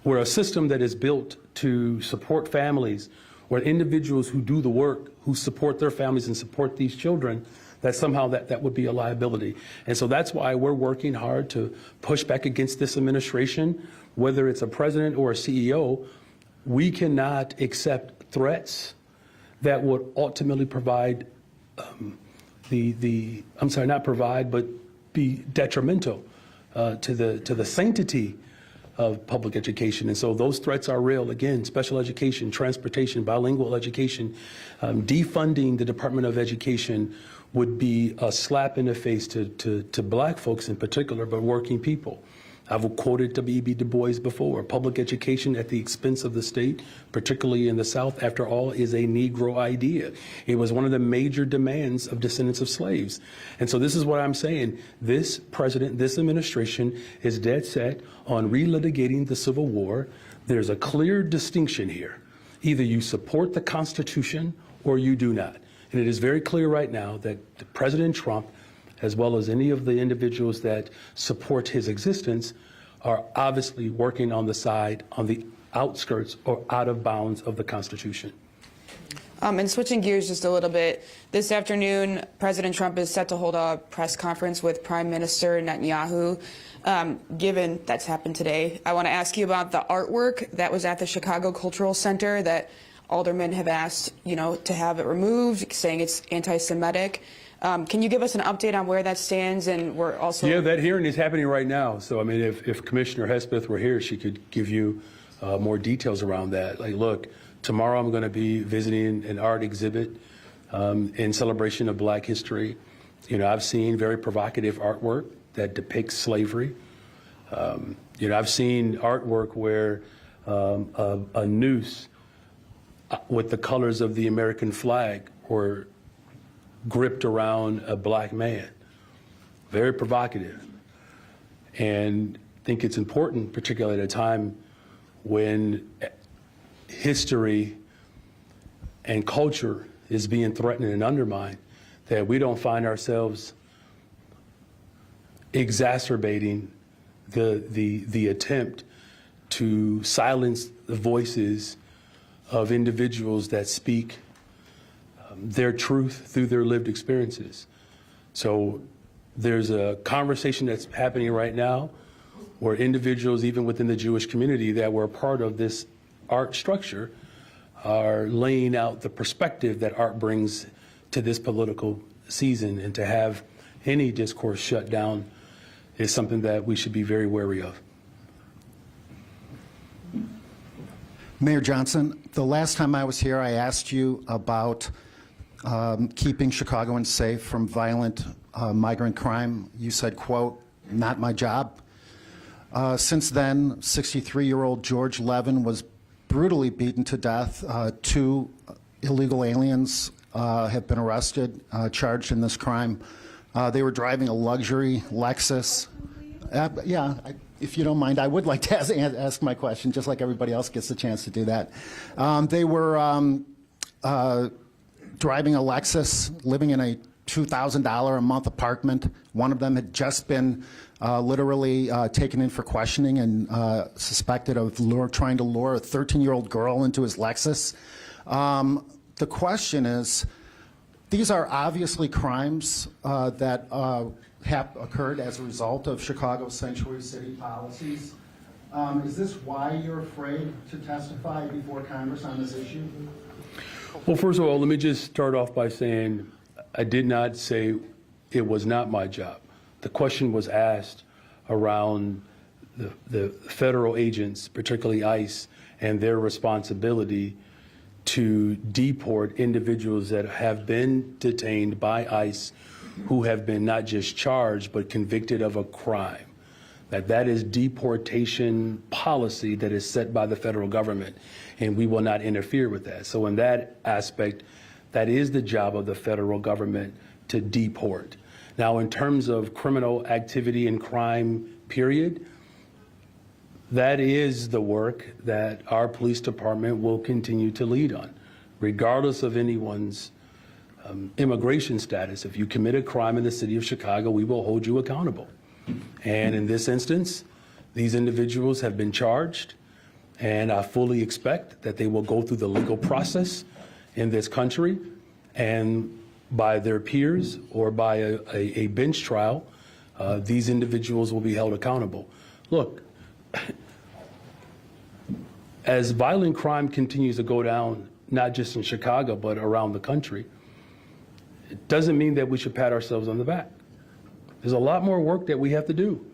We're a system that is built to support families, where individuals who do the work, who support their families and support these children, that somehow that would be a liability. And so that's why we're working hard to push back against this administration, whether it's a president or a CEO. We cannot accept threats that would ultimately provide be detrimental to the sanctity of public education. And so those threats are real. Again, special education, transportation, bilingual education, defunding the Department of Education would be a slap in the face to black folks in particular, but working people. I've quoted W.E.B. Du Bois before. Public education at the expense of the state, particularly in the South, after all, is a Negro idea. It was one of the major demands of descendants of slaves. And so this is what I'm saying. This president, this administration is dead set on relitigating the Civil War. There's a clear distinction here. Either you support the Constitution or you do not. And it is very clear right now that President Trump, as well as any of the individuals that support his existence, are obviously working on the side, on the outskirts or out of bounds of the Constitution. And switching gears just a little bit, this afternoon, President Trump is set to hold a press conference with Prime Minister Netanyahu. Given that's happened today, I want to ask you about the artwork that was at the Chicago Cultural Center that aldermen have asked, to have it removed, saying it's anti-Semitic. Can you give us an update on where that stands? And we're also... Yeah, that hearing is happening right now. So, I mean, if Commissioner Hespeth were here, she could give you more details around that. Like, look, tomorrow I'm going to be visiting an art exhibit in celebration of Black history. I've seen very provocative artwork that depicts slavery. I've seen artwork where a noose with the colors of the American flag or gripped around a black man. Very provocative. And I think it's important, particularly at a time when history and culture is being threatened and undermined, that we don't find ourselves exacerbating the attempt to silence the voices of individuals that speak their truth through their lived experiences. So there's a conversation that's happening right now where individuals, even within the Jewish community that were a part of this art structure, are laying out the perspective that art brings to this political season. And to have any discourse shut down is something that we should be very wary of. Mayor Johnson, the last time I was here, I asked you about keeping Chicagoans safe from violent migrant crime. You said, quote, "Not my job." Since then, 63-year-old George Levin was brutally beaten to death. 2 illegal aliens have been arrested, charged in this crime. They were driving a luxury Lexus. If you don't mind, I would like to ask my question, just like everybody else gets a chance to do that. They were driving a Lexus, living in a $2,000 a month apartment. One of them had just been literally taken in for questioning and suspected of trying to lure a 13-year-old girl into his Lexus. The question is, these are obviously crimes that have occurred as a result of Chicago's sanctuary city policies. Is this why you're afraid to testify before Congress on this issue? Well, first of all, let me just start off by saying I did not say it was not my job. The question was asked around the federal agents, particularly ICE, and their responsibility to deport individuals that have been detained by ICE who have been not just charged but convicted of a crime. That is deportation policy that is set by the federal government, and we will not interfere with that. So in that aspect, that is the job of the federal government to deport. Now, in terms of criminal activity and crime, period, that is the work that our police department will continue to lead on, regardless of anyone's immigration status. If you commit a crime in the city of Chicago, we will hold you accountable. And in this instance, these individuals have been charged, and I fully expect that they will go through the legal process in this country, and by their peers or by a bench trial, these individuals will be held accountable. Look, as violent crime continues to go down, not just in Chicago, but around the country, it doesn't mean that we should pat ourselves on the back. There's a lot more work that we have to do.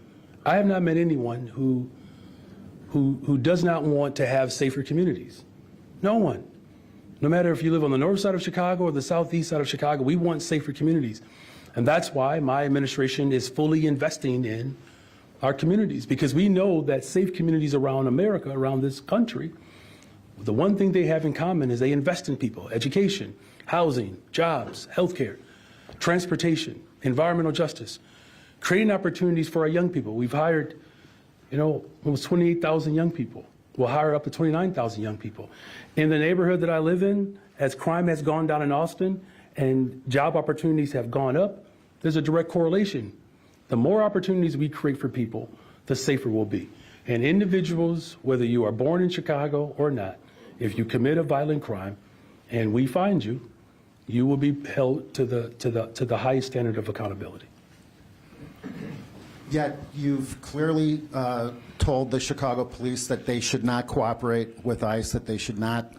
I have not met anyone who who does not want to have safer communities? No one. No matter if you live on the north side of Chicago or the southeast side of Chicago, we want safer communities. And that's why my administration is fully investing in our communities, because we know that safe communities around America, around this country, the one thing they have in common is they invest in people: education, housing, jobs, healthcare, transportation, environmental justice, creating opportunities for our young people. We've hired, almost 28,000 young people. We'll hire up to 29,000 young people. In the neighborhood that I live in, as crime has gone down in Austin and job opportunities have gone up, there's a direct correlation. The more opportunities we create for people, the safer we'll be. And individuals, whether you are born in Chicago or not, if you commit a violent crime and we find you, you will be held to the highest standard of accountability. Yet you've clearly told the Chicago police that they should not cooperate with ICE, that they should not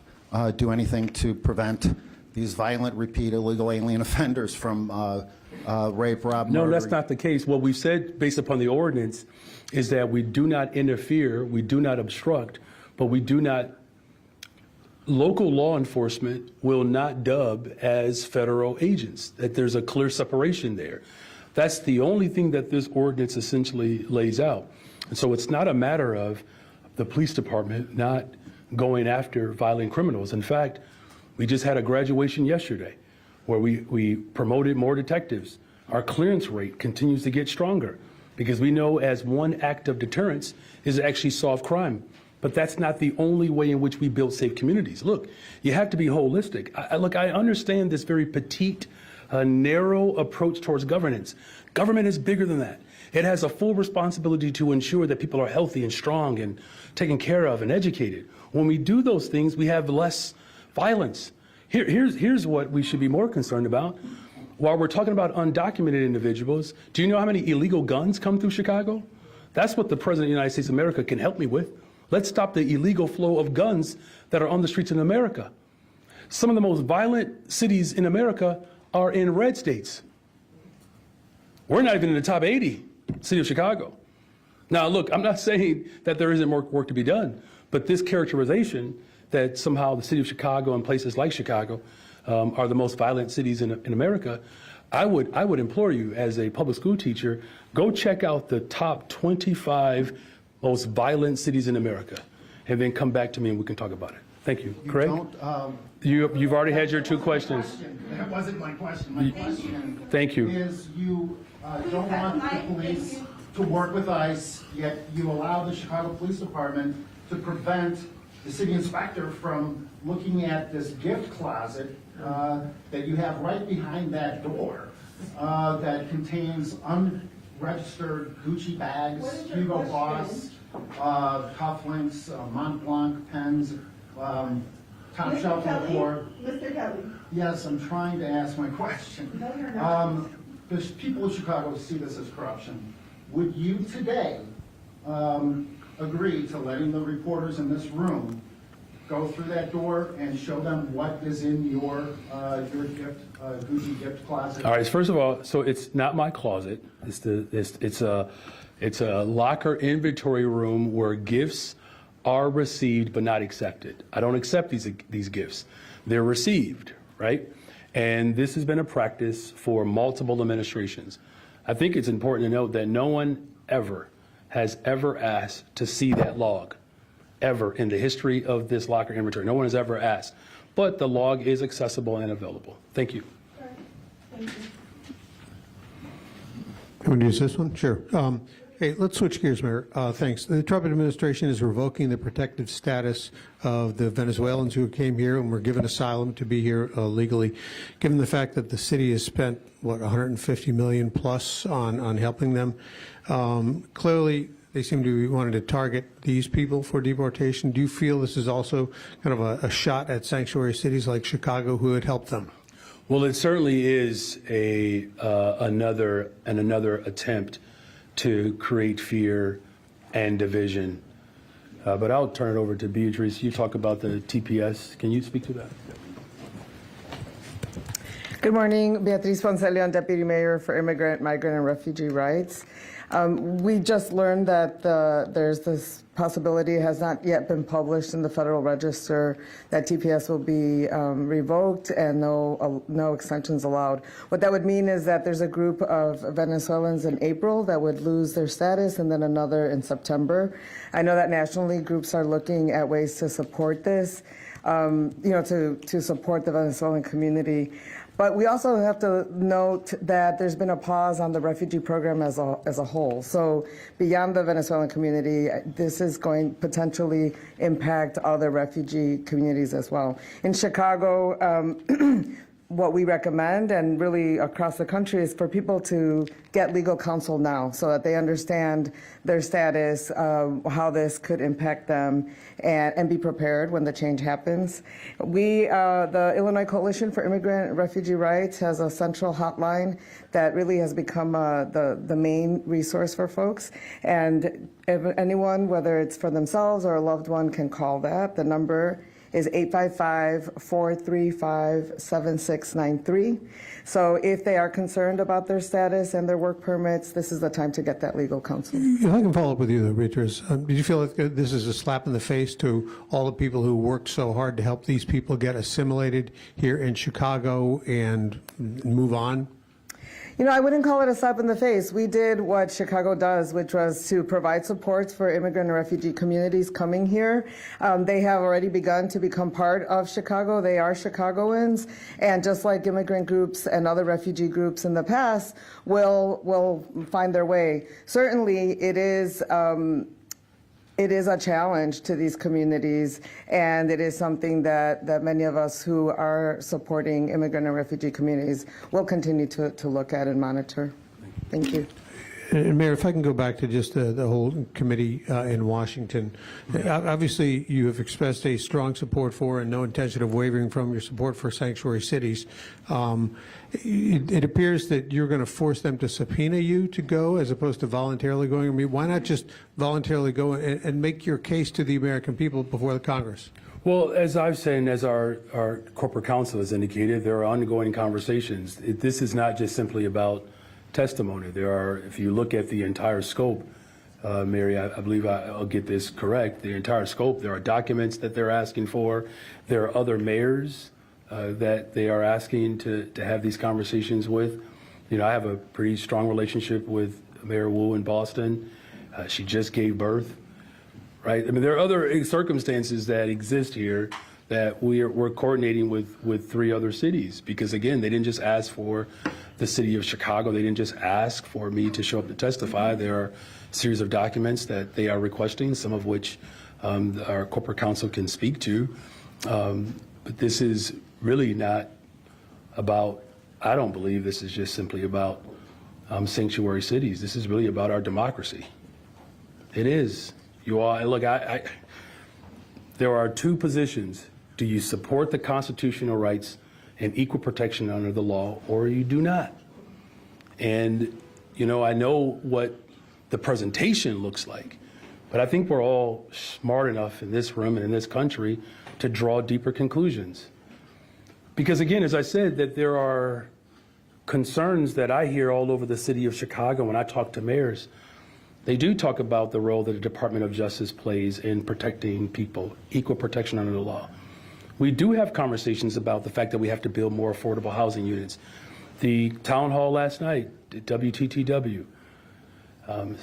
do anything to prevent these violent, repeat illegal alien offenders from rape, rob, murder. No, that's not the case. What we've said based upon the ordinance is that we do not interfere, we do not obstruct, but we do not, local law enforcement will not dub as federal agents, that there's a clear separation there. That's the only thing that this ordinance essentially lays out. And so it's not a matter of the police department not going after violent criminals. In fact, we just had a graduation yesterday where we promoted more detectives. Our clearance rate continues to get stronger because we know as one act of deterrence is to actually solve crime. But that's not the only way in which we build safe communities. Look, you have to be holistic. I understand this very petite, narrow approach towards governance. Government is bigger than that. It has a full responsibility to ensure that people are healthy and strong and taken care of and educated. When we do those things, we have less violence. Here's what we should be more concerned about. While we're talking about undocumented individuals, do you know how many illegal guns come through Chicago? That's what the President of the United States of America can help me with. Let's stop the illegal flow of guns that are on the streets in America. Some of the most violent cities in America are in red states. We're not even in the top 80, city of Chicago. Now, look, I'm not saying that there isn't more work to be done, but this characterization that somehow the city of Chicago and places like Chicago are the most violent cities in America, I would implore you as a public school teacher, go check out the top 25 most violent cities in America, and then come back to me and we can talk about it. Thank you. Craig? You've already had your two questions. That wasn't my question. My question Thank you. is you don't want the police to work with ICE, yet you allow the Chicago Police Department to prevent the city inspector from looking at this gift closet that you have right behind that door that contains unregistered Gucci bags, Hugo Boss, cufflinks, Mont Blanc pens, top shelf decor. Mr. Kelly. Yes, I'm trying to ask my question. No, you're not. The people of Chicago see this as corruption. Would you today agree to letting the reporters in this room go through that door and show them what is in your gift, Gucci gift closet? All right. First of all, so it's not my closet. It's a locker inventory room where gifts are received but not accepted. I don't accept these gifts. They're received, right? And this has been a practice for multiple administrations. I think it's important to note that no one has ever asked to see that log, ever in the history of this locker inventory. No one has ever asked. But the log is accessible and available. Thank you. Thank you. You want to use this one? Sure. Hey, let's switch gears, Mayor. Thanks. The Trump administration is revoking the protective status of the Venezuelans who came here and were given asylum to be here legally. Given the fact that the city has spent, what, $150 million plus on helping them, clearly they seem to be wanting to target these people for deportation. Do you feel this is also kind of a shot at sanctuary cities like Chicago who would help them? Well, it certainly is another attempt to create fear and division. But I'll turn it over to Beatrice. You talk about the TPS. Can you speak to that? Good morning. Beatriz Ponce-Leon, Deputy Mayor for Immigrant, Migrant, and Refugee Rights. We just learned that there's this possibility has not yet been published in the Federal Register that TPS will be revoked and no extensions allowed. What that would mean is that there's a group of Venezuelans in April that would lose their status and then another in September. I know that nationally groups are looking at ways to support this, to support the Venezuelan community. But we also have to note that there's been a pause on the refugee program as a whole. So beyond the Venezuelan community, this is going to potentially impact other refugee communities as well. In Chicago, what we recommend, and really across the country, is for people to get legal counsel now so that they understand their status, how this could impact them, and be prepared when the change happens. The Illinois Coalition for Immigrant and Refugee Rights has a central hotline that really has become the main resource for folks. And if anyone, whether it's for themselves or a loved one, can call that. The number is 855-435-7693. So if they are concerned about their status and their work permits, this is the time to get that legal counsel. If I can follow up with you, though, Beatrice, did you feel like this is a slap in the face to all the people who worked so hard to help these people get assimilated here in Chicago and move on? I wouldn't call it a slap in the face. We did what Chicago does, which was to provide supports for immigrant and refugee communities coming here. They have already begun to become part of Chicago. They are Chicagoans, and just like immigrant groups and other refugee groups in the past, will find their way. Certainly, it is a challenge to these communities, and it is something that many of us who are supporting immigrant and refugee communities will continue to look at and monitor. Thank you. And Mayor, if I can go back to just the whole committee in Washington. Obviously, you have expressed a strong support for and no intention of wavering from your support for sanctuary cities. It appears that you're going to force them to subpoena you to go as opposed to voluntarily going. I mean, why not just voluntarily go and make your case to the American people before the Congress? Well, as I've said, and as our corporate counsel has indicated, there are ongoing conversations. This is not just simply about testimony. There are, if you look at the entire scope, Mary, I believe I'll get this correct, the entire scope, there are documents that they're asking for. There are other mayors that they are asking to have these conversations with. I have a pretty strong relationship with Mayor Wu in Boston. She just gave birth, right? I mean, there are other circumstances that exist here that we're coordinating with 3 other cities, because again, they didn't just ask for the city of Chicago. They didn't just ask for me to show up to testify. There are a series of documents that they are requesting, some of which our corporate counsel can speak to. But this is really not about, I don't believe this is just simply about sanctuary cities. This is really about our democracy. It is. You all, look, there are 2 positions. Do you support the constitutional rights and equal protection under the law, or you do not? And, I know what the presentation looks like, but I think we're all smart enough in this room and in this country to draw deeper conclusions. Because again, as I said, that there are concerns that I hear all over the city of Chicago when I talk to mayors. They do talk about the role that the Department of Justice plays in protecting people, equal protection under the law. We do have conversations about the fact that we have to build more affordable housing units. The town hall last night, WTTW,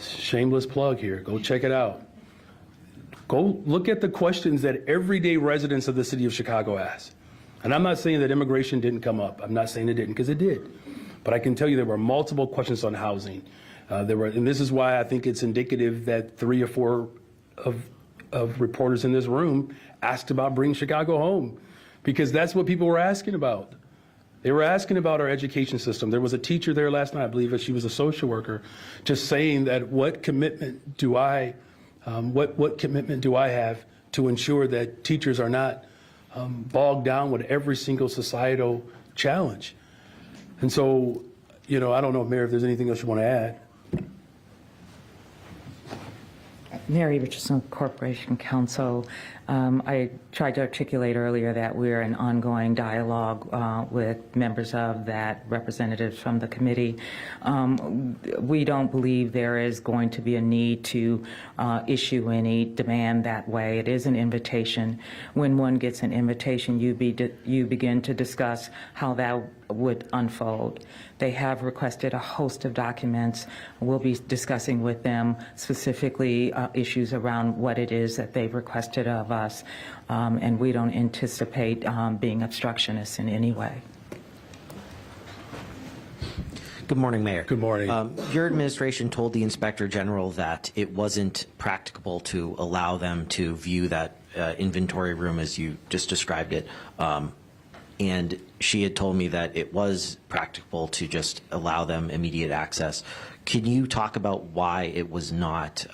shameless plug here, go check it out. Go look at the questions that everyday residents of the city of Chicago ask. And I'm not saying that immigration didn't come up. I'm not saying it didn't, because it did. But I can tell you there were multiple questions on housing. And this is why I think it's indicative that 3 or 4 of reporters in this room asked about bringing Chicago home, because that's what people were asking about. They were asking about our education system. There was a teacher there last night, I believe that she was a social worker, just saying that what commitment do I have to ensure that teachers are not bogged down with every single societal challenge. And so, I don't know, Mayor, if there's anything else you want to add. Mary Richardson, Corporation Counsel. I tried to articulate earlier that we're in ongoing dialogue with members of that, representatives from the committee. We don't believe there is going to be a need to issue any demand that way. It is an invitation. When one gets an invitation, you begin to discuss how that would unfold. They have requested a host of documents. We'll be discussing with them specifically issues around what it is that they've requested of us, and we don't anticipate being obstructionists in any way. Good morning, Mayor. Good morning. Your administration told the Inspector General that it wasn't practicable to allow them to view that inventory room as you just described it. And she had told me that it was practicable to just allow them immediate access. Can you talk about why it was not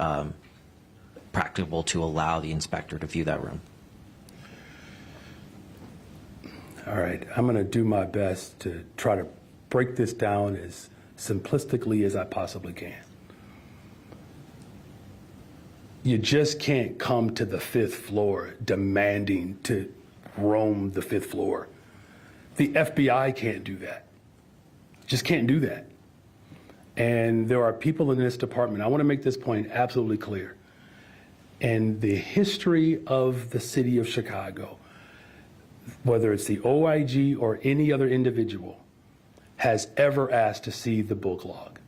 practicable to allow the inspector to view that room? All right, I'm going to do my best to try to break this down as simplistically as I possibly can. You just can't come to the 5th floor demanding to roam the 5th floor. The FBI can't do that. Just can't do that. And there are people in this department, I want to make this point absolutely clear. And the history of the city of Chicago, whether it's the OIG or any other individual, has ever asked to see the book log.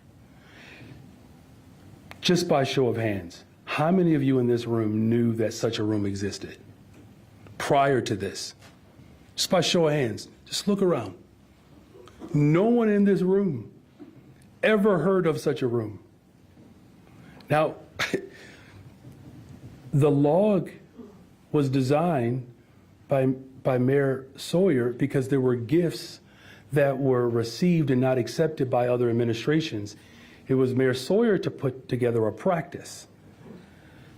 Just by show of hands, how many of you in this room knew that such a room existed prior to this? Just by show of hands, just look around. No one in this room ever heard of such a room. Now, the log was designed by Mayor Sawyer because there were gifts that were received and not accepted by other administrations. It was Mayor Sawyer to put together a practice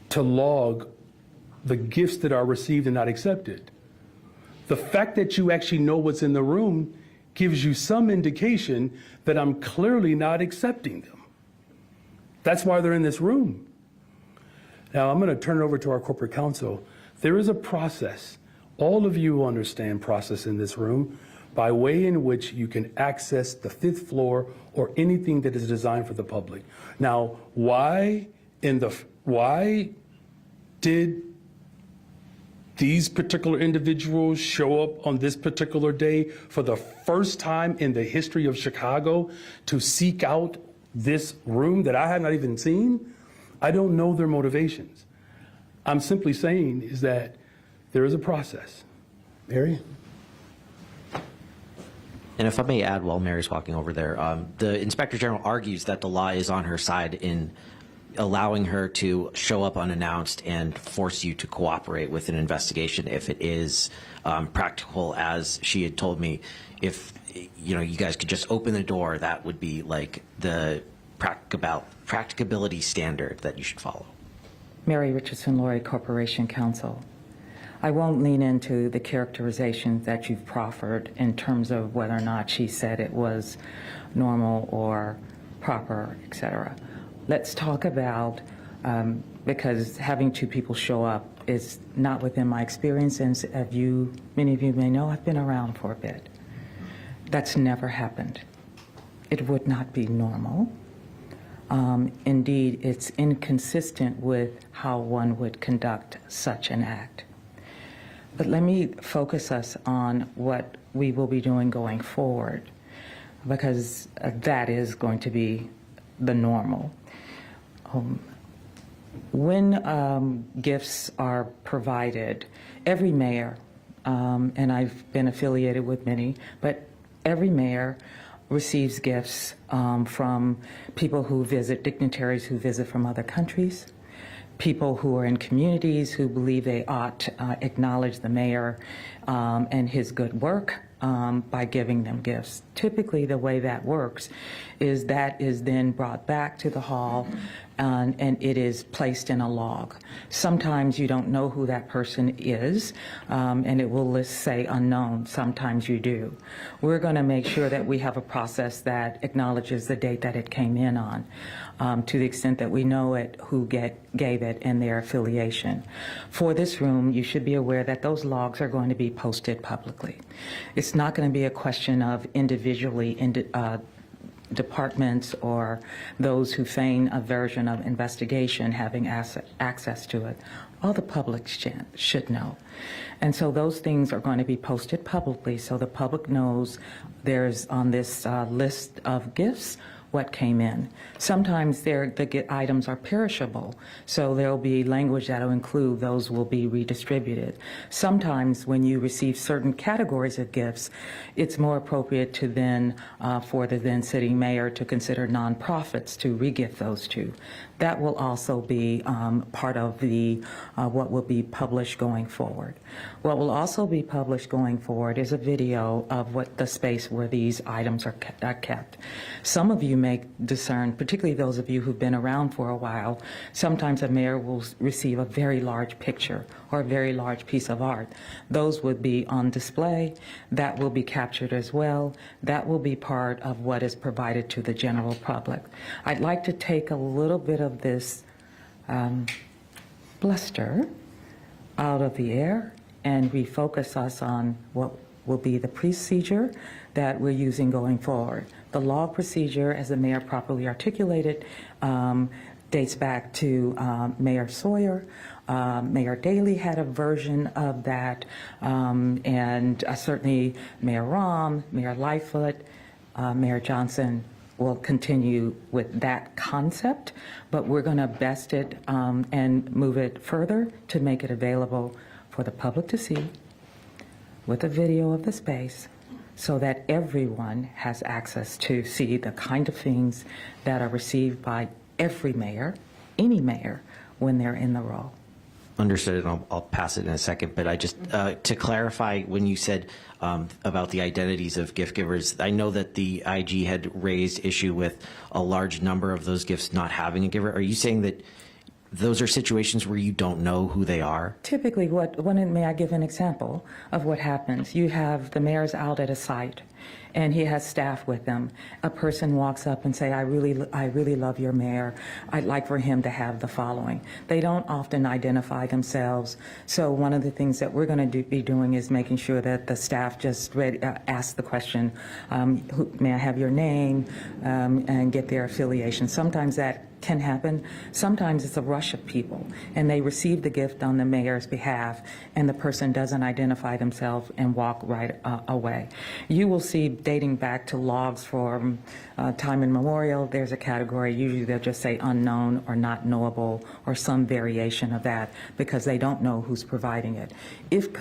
to log the gifts that are received and not accepted. The fact that you actually know what's in the room gives you some indication that I'm clearly not accepting them. That's why they're in this room. Now, I'm going to turn it over to our corporate counsel. There is a process. All of you understand process in this room by way in which you can access the 5th floor or anything that is designed for the public. Now, why did these particular individuals show up on this particular day for the first time in the history of Chicago to seek out this room that I have not even seen? I don't know their motivations. I'm simply saying is that there is a process. Mary? And if I may add, while Mary's walking over there, the Inspector General argues that the law is on her side in allowing her to show up unannounced and force you to cooperate with an investigation if it is practical, as she had told me. If you guys could just open the door, that would be like the practicability standard that you should follow. Mary Richardson Laurie, Corporation Counsel. I won't lean into the characterizations that you've proffered in terms of whether or not she said it was normal or proper, et cetera. Let's talk about, because having two people show up is not within my experience, and many of you may know, I've been around for a bit. That's never happened. It would not be normal. Indeed, it's inconsistent with how one would conduct such an act. But let me focus us on what we will be doing going forward, because that is going to be the normal. When gifts are provided, every mayor, and I've been affiliated with many, but every mayor receives gifts from people who visit, dignitaries who visit from other countries, people who are in communities who believe they ought to acknowledge the mayor and his good work by giving them gifts. Typically, the way that works is that is then brought back to the hall. and it is placed in a log. Sometimes you don't know who that person is, and it will list, say, unknown. Sometimes you do. We're going to make sure that we have a process that acknowledges the date that it came in on, to the extent that we know it, who gave it, and their affiliation. For this room, you should be aware that those logs are going to be posted publicly. It's not going to be a question of individually departments or those who feign a version of investigation having access to it. All the public should know. And so those things are going to be posted publicly so the public knows there's on this list of gifts what came in. Sometimes the items are perishable, so there'll be language that'll include those will be redistributed. Sometimes when you receive certain categories of gifts, it's more appropriate to then, for the then sitting mayor to consider nonprofits to re-gift those to. That will also be part of the what will be published going forward. What will also be published going forward is a video of what the space where these items are kept. Some of you may discern, particularly those of you who've been around for a while, sometimes a mayor will receive a very large picture or a very large piece of art. Those would be on display. That will be captured as well. That will be part of what is provided to the general public. I'd like to take a little bit of this bluster out of the air and refocus us on what will be the procedure that we're using going forward. The log procedure, as the mayor properly articulated, dates back to Mayor Sawyer. Mayor Daley had a version of that, and certainly Mayor Rahm, Mayor Lightfoot, Mayor Johnson will continue with that concept, but we're going to best it and move it further to make it available for the public to see with a video of the space so that everyone has access to see the kind of things that are received by every mayor, any mayor, when they're in the role. Understood, and I'll pass it in a second. But I just, to clarify, when you said about the identities of gift givers, I know that the IG had raised issue with a large number of those gifts not having a giver. Are you saying that those are situations where you don't know who they are? Typically, may I give an example of what happens? You have the mayor's out at a site, and he has staff with them. A person walks up and say, I really love your mayor. I'd like for him to have the following. They don't often identify themselves. So one of the things that we're going to be doing is making sure that the staff just ask the question, may I have your name, and get their affiliation. Sometimes that can happen. Sometimes it's a rush of people, and they receive the gift on the mayor's behalf, and the person doesn't identify themselves and walk right away. You will see, dating back to logs for time immemorial, there's a category, usually they'll just say unknown or not knowable or some variation of that because they don't know who's providing it. If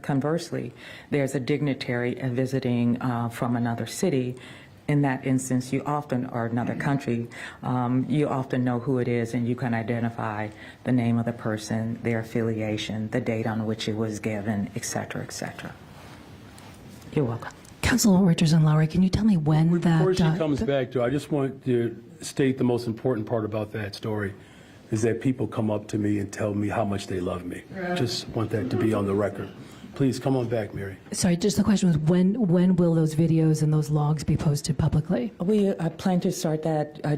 conversely, there's a dignitary visiting from another city, in that instance, you often, or another country, you often know who it is, and you can identify the name of the person, their affiliation, the date on which it was given, et cetera, et cetera. You're welcome. Councilwoman Richardson-Lowry, can you tell me when that... Before she comes back to, I just want to state the most important part about that story is that people come up to me and tell me how much they love me. Just want that to be on the record. Please come on back, Mary. Sorry, just the question was when will those videos and those logs be posted publicly? We plan to start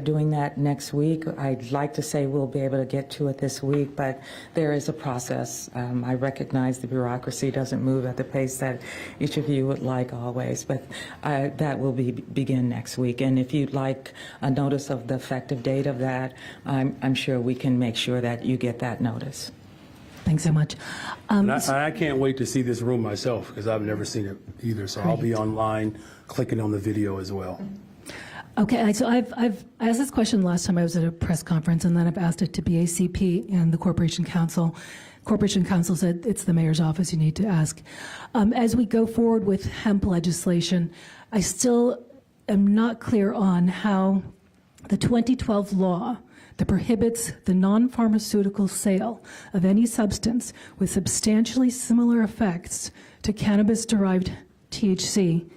doing that next week. I'd like to say we'll be able to get to it this week, but there is a process. I recognize the bureaucracy doesn't move at the pace that each of you would like always, but that will begin next week. And if you'd like a notice of the effective date of that, I'm sure we can make sure that you get that notice. Thanks so much. I can't wait to see this room myself because I've never seen it either. So I'll be online clicking on the video as well. Okay, so I've asked this question last time I was at a press conference, and then I've asked it to BACP and the Corporation Counsel. Corporation Counsel said it's the mayor's office you need to ask. As we go forward with hemp legislation, I still am not clear on how the 2012 law that prohibits the non-pharmaceutical sale of any substance with substantially similar effects to cannabis-derived THC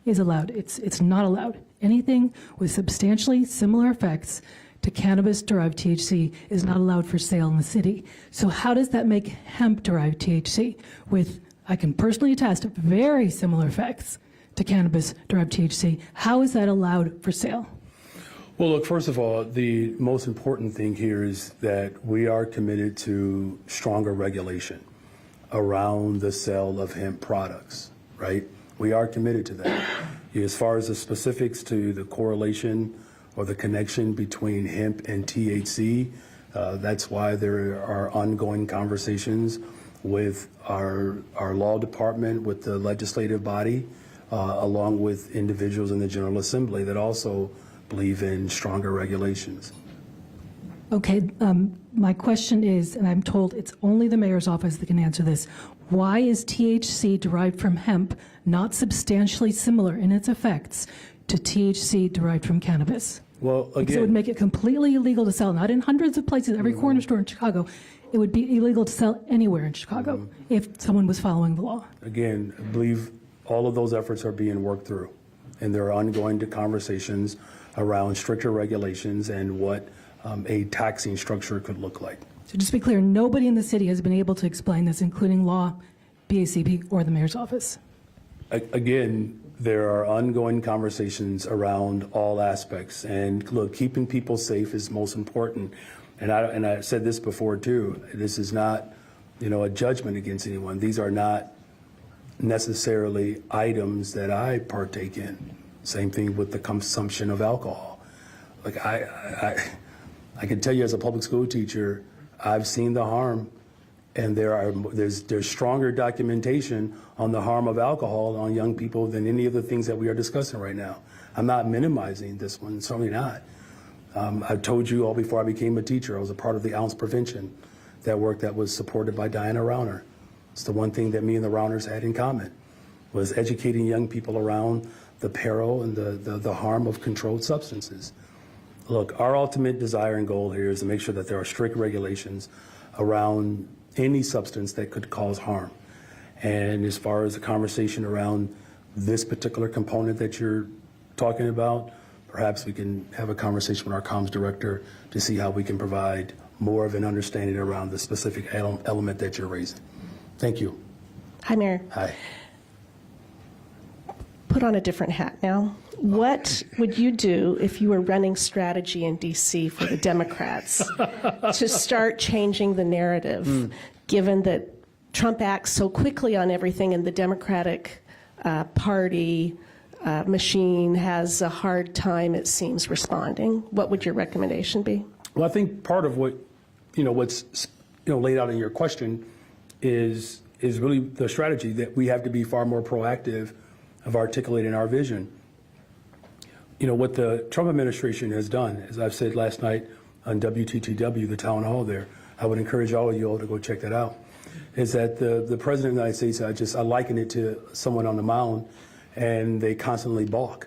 is allowed. It's not allowed. Anything with substantially similar effects to cannabis-derived THC is not allowed for sale in the city. So how does that make hemp-derived THC with, I can personally attest, very similar effects to cannabis-derived THC? How is that allowed for sale? Well, look, first of all, the most important thing here is that we are committed to stronger regulation around the sale of hemp products, right? We are committed to that. As far as the specifics to the correlation or the connection between hemp and THC, that's why there are ongoing conversations with our law department, with the legislative body, along with individuals in the General Assembly that also believe in stronger regulations. Okay, my question is, and I'm told it's only the mayor's office that can answer this, why is THC derived from hemp not substantially similar in its effects to THC derived from cannabis? Well, Because it again, would make it completely illegal to sell, not in hundreds of places, every corner store in Chicago. It would be illegal to sell anywhere in Chicago if someone was following the law. again, I believe all of those efforts are being worked through, and there are ongoing conversations around stricter regulations and what a taxing structure could look like. So just to be clear, nobody in the city has been able to explain this, including law, BACP, or the mayor's office. Again, there are ongoing conversations around all aspects, and look, keeping people safe is most important. And I said this before too. This is not, a judgment against anyone. These are not necessarily items that I partake in. Same thing with the consumption of alcohol. Like I can tell you as a public school teacher, I've seen the harm, and there's stronger documentation on the harm of alcohol on young people than any of the things that we are discussing right now. I'm not minimizing this one, certainly not. I've told you all before I became a teacher, I was a part of the ounce prevention, that work that was supported by Diana Rauner. It's the one thing that me and the Rauners had in common, was educating young people around the peril and the harm of controlled substances. Look, our ultimate desire and goal here is to make sure that there are strict regulations around any substance that could cause harm. And as far as the conversation around this particular component that you're talking about, perhaps we can have a conversation with our comms director to see how we can provide more of an understanding around the specific element that you're raising. Thank you. Hi, Mayor. Hi. Put on a different hat now. What would you do if you were running strategy in D.C. for the Democrats to start changing the narrative, given that Trump acts so quickly on everything and the Democratic Party machine has a hard time, it seems, responding? What would your recommendation be? Well, I think part of what, what's laid out in your question is really the strategy that we have to be far more proactive of articulating our vision. What the Trump administration has done, as I've said last night on WTTW, the town hall there, I would encourage all of you all to go check that out, is that the President of the United States, I liken it to someone on the mound, and they constantly balk.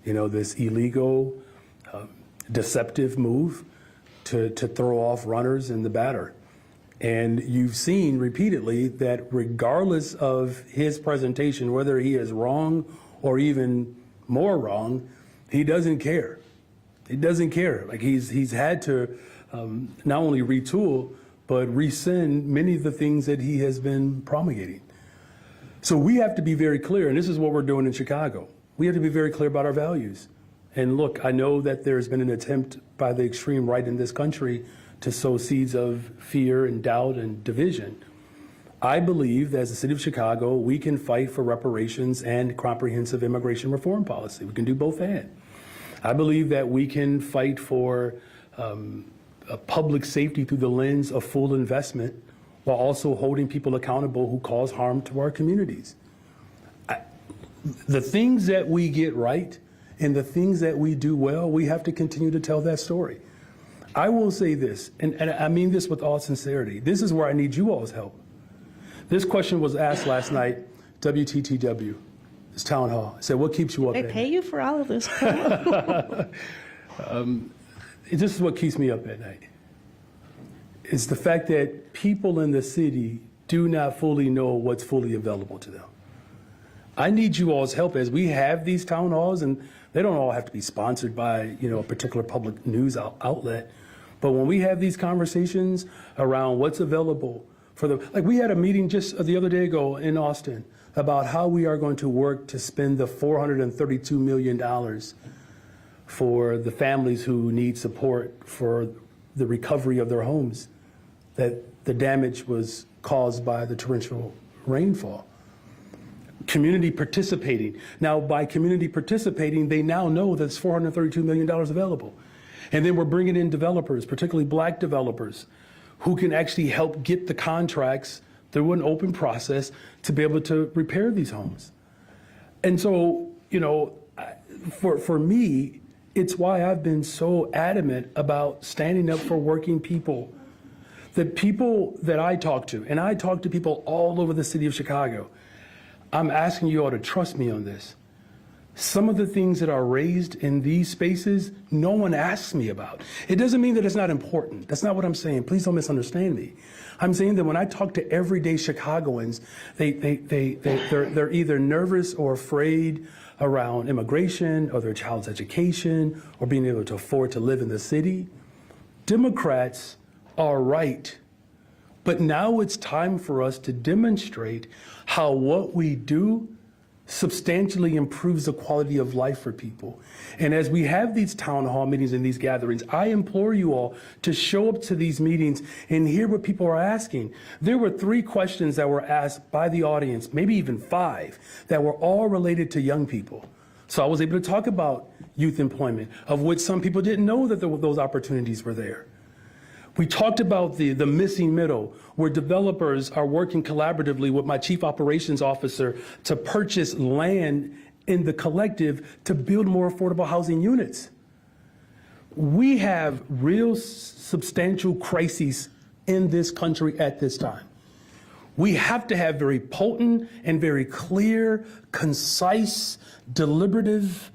This illegal, deceptive move to throw off runners in the batter. And you've seen repeatedly that regardless of his presentation, whether he is wrong or even more wrong, he doesn't care. He doesn't care. Like he's had to not only retool, but rescind many of the things that he has been promulgating. So we have to be very clear, and this is what we're doing in Chicago. We have to be very clear about our values. And look, I know that there's been an attempt by the extreme right in this country to sow seeds of fear and doubt and division. I believe that as the city of Chicago, we can fight for reparations and comprehensive immigration reform policy. We can do both and. I believe that we can fight for public safety through the lens of full investment while also holding people accountable who cause harm to our communities. The things that we get right and the things that we do well, we have to continue to tell that story. I will say this, and I mean this with all sincerity. This is where I need you all's help. This question was asked last night, WTTW, this town hall. I said, what keeps you up They at pay night? you for all of this. This is what keeps me up at night. It's the fact that people in the city do not fully know what's fully available to them. I need you all's help as we have these town halls, and they don't all have to be sponsored by, a particular public news outlet. But when we have these conversations around what's available like we had a meeting just the other day ago in Austin about how we are going to work to spend the $432 million for the families who need support for the recovery of their homes, that the damage was caused by the torrential rainfall. Community participating. Now, by community participating, they now know there's $432 million available. And then we're bringing in developers, particularly black developers, who can actually help get the contracts through an open process to be able to repair these homes. And so, for me, it's why I've been so adamant about standing up for working people. The people that I talk to, and I talk to people all over the city of Chicago, I'm asking you all to trust me on this. Some of the things that are raised in these spaces, no one asks me about. It doesn't mean that it's not important. That's not what I'm saying. Please don't misunderstand me. I'm saying that when I talk to everyday Chicagoans, they're either nervous or afraid around immigration or their child's education or being able to afford to live in the city. Democrats are right. But now it's time for us to demonstrate how what we do substantially improves the quality of life for people. And as we have these town hall meetings and these gatherings, I implore you all to show up to these meetings and hear what people are asking. There were 3 questions that were asked by the audience, maybe even 5, that were all related to young people. So I was able to talk about youth employment, of which some people didn't know that those opportunities were there. We talked about the missing middle, where developers are working collaboratively with my chief operations officer to purchase land in the collective to build more affordable housing units. We have real substantial crises in this country at this time. We have to have very potent and very clear, concise, deliberative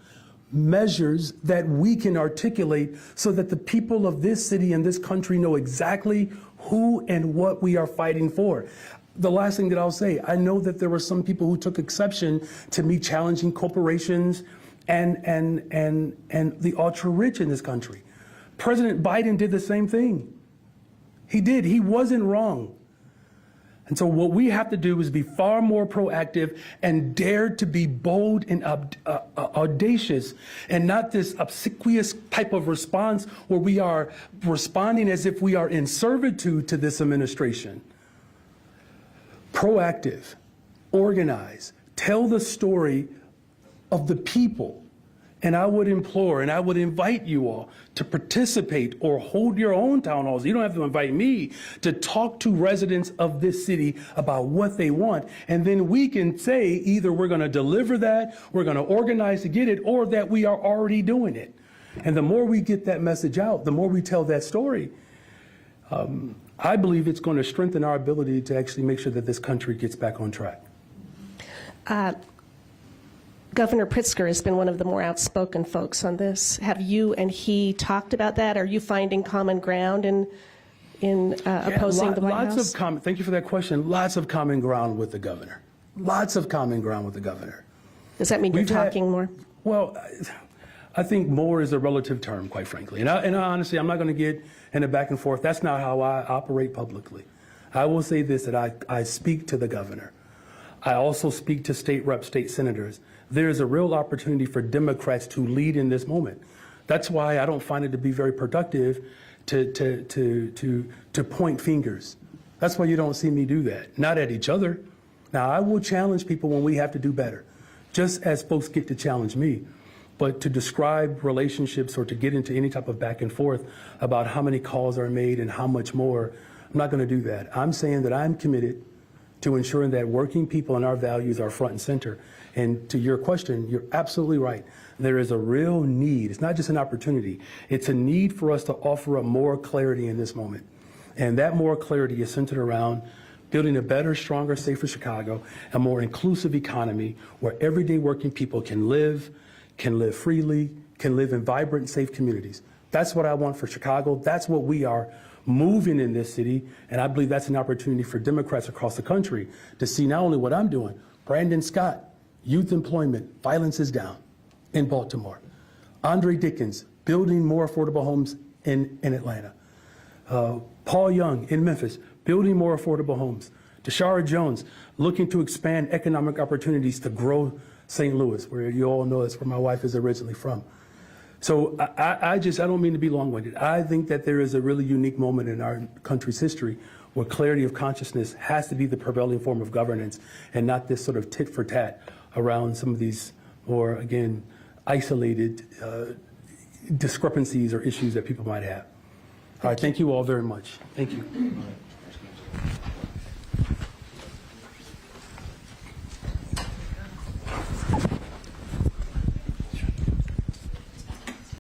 measures that we can articulate so that the people of this city and this country know exactly who and what we are fighting for. The last thing that I'll say, I know that there were some people who took exception to me challenging corporations and the ultra rich in this country. President Biden did the same thing. He did. He wasn't wrong. And so what we have to do is be far more proactive and dare to be bold and audacious, and not this obsequious type of response where we are responding as if we are in servitude to this administration. Proactive, organize, tell the story of the people. And I would implore and I would invite you all to participate or hold your own town halls. You don't have to invite me to talk to residents of this city about what they want. And then we can say either we're going to deliver that, we're going to organize to get it, or that we are already doing it. And the more we get that message out, the more we tell that story, I believe it's going to strengthen our ability to actually make sure that this country gets back on track. Governor Pritzker has been one of the more outspoken folks on this. Have you and he talked about that? Are you finding common ground in opposing the White House? Thank you for that question. Lots of common ground with the governor. Lots of common ground with the governor. Does that mean you're talking more? Well, I think more is a relative term, quite frankly. And honestly, I'm not going to get in a back and forth. That's not how I operate publicly. I will say this, that I speak to the governor. I also speak to state reps, state senators. There is a real opportunity for Democrats to lead in this moment. That's why I don't find it to be very productive to point fingers. That's why you don't see me do that. Not at each other. Now, I will challenge people when we have to do better, just as folks get to challenge me. But to describe relationships or to get into any type of back and forth about how many calls are made and how much more, I'm not going to do that. I'm saying that I'm committed to ensuring that working people and our values are front and center. And to your question, you're absolutely right. There is a real need. It's not just an opportunity. It's a need for us to offer up more clarity in this moment. And that more clarity is centered around building a better, stronger, safer Chicago, a more inclusive economy where everyday working people can live freely, can live in vibrant, safe communities. That's what I want for Chicago. That's what we are moving in this city. And I believe that's an opportunity for Democrats across the country to see not only what I'm doing, Brandon Scott youth employment, violence is down in Baltimore. Andre Dickens, building more affordable homes in Atlanta. Paul Young in Memphis, building more affordable homes. Tashara Jones, looking to expand economic opportunities to grow St. Louis, where you all know that's where my wife is originally from. So I don't mean to be long-winded. I think that there is a really unique moment in our country's history where clarity of consciousness has to be the prevailing form of governance and not this sort of tit for tat around some of these more, again, isolated discrepancies or issues that people might have. All right, thank you all very much. Thank you.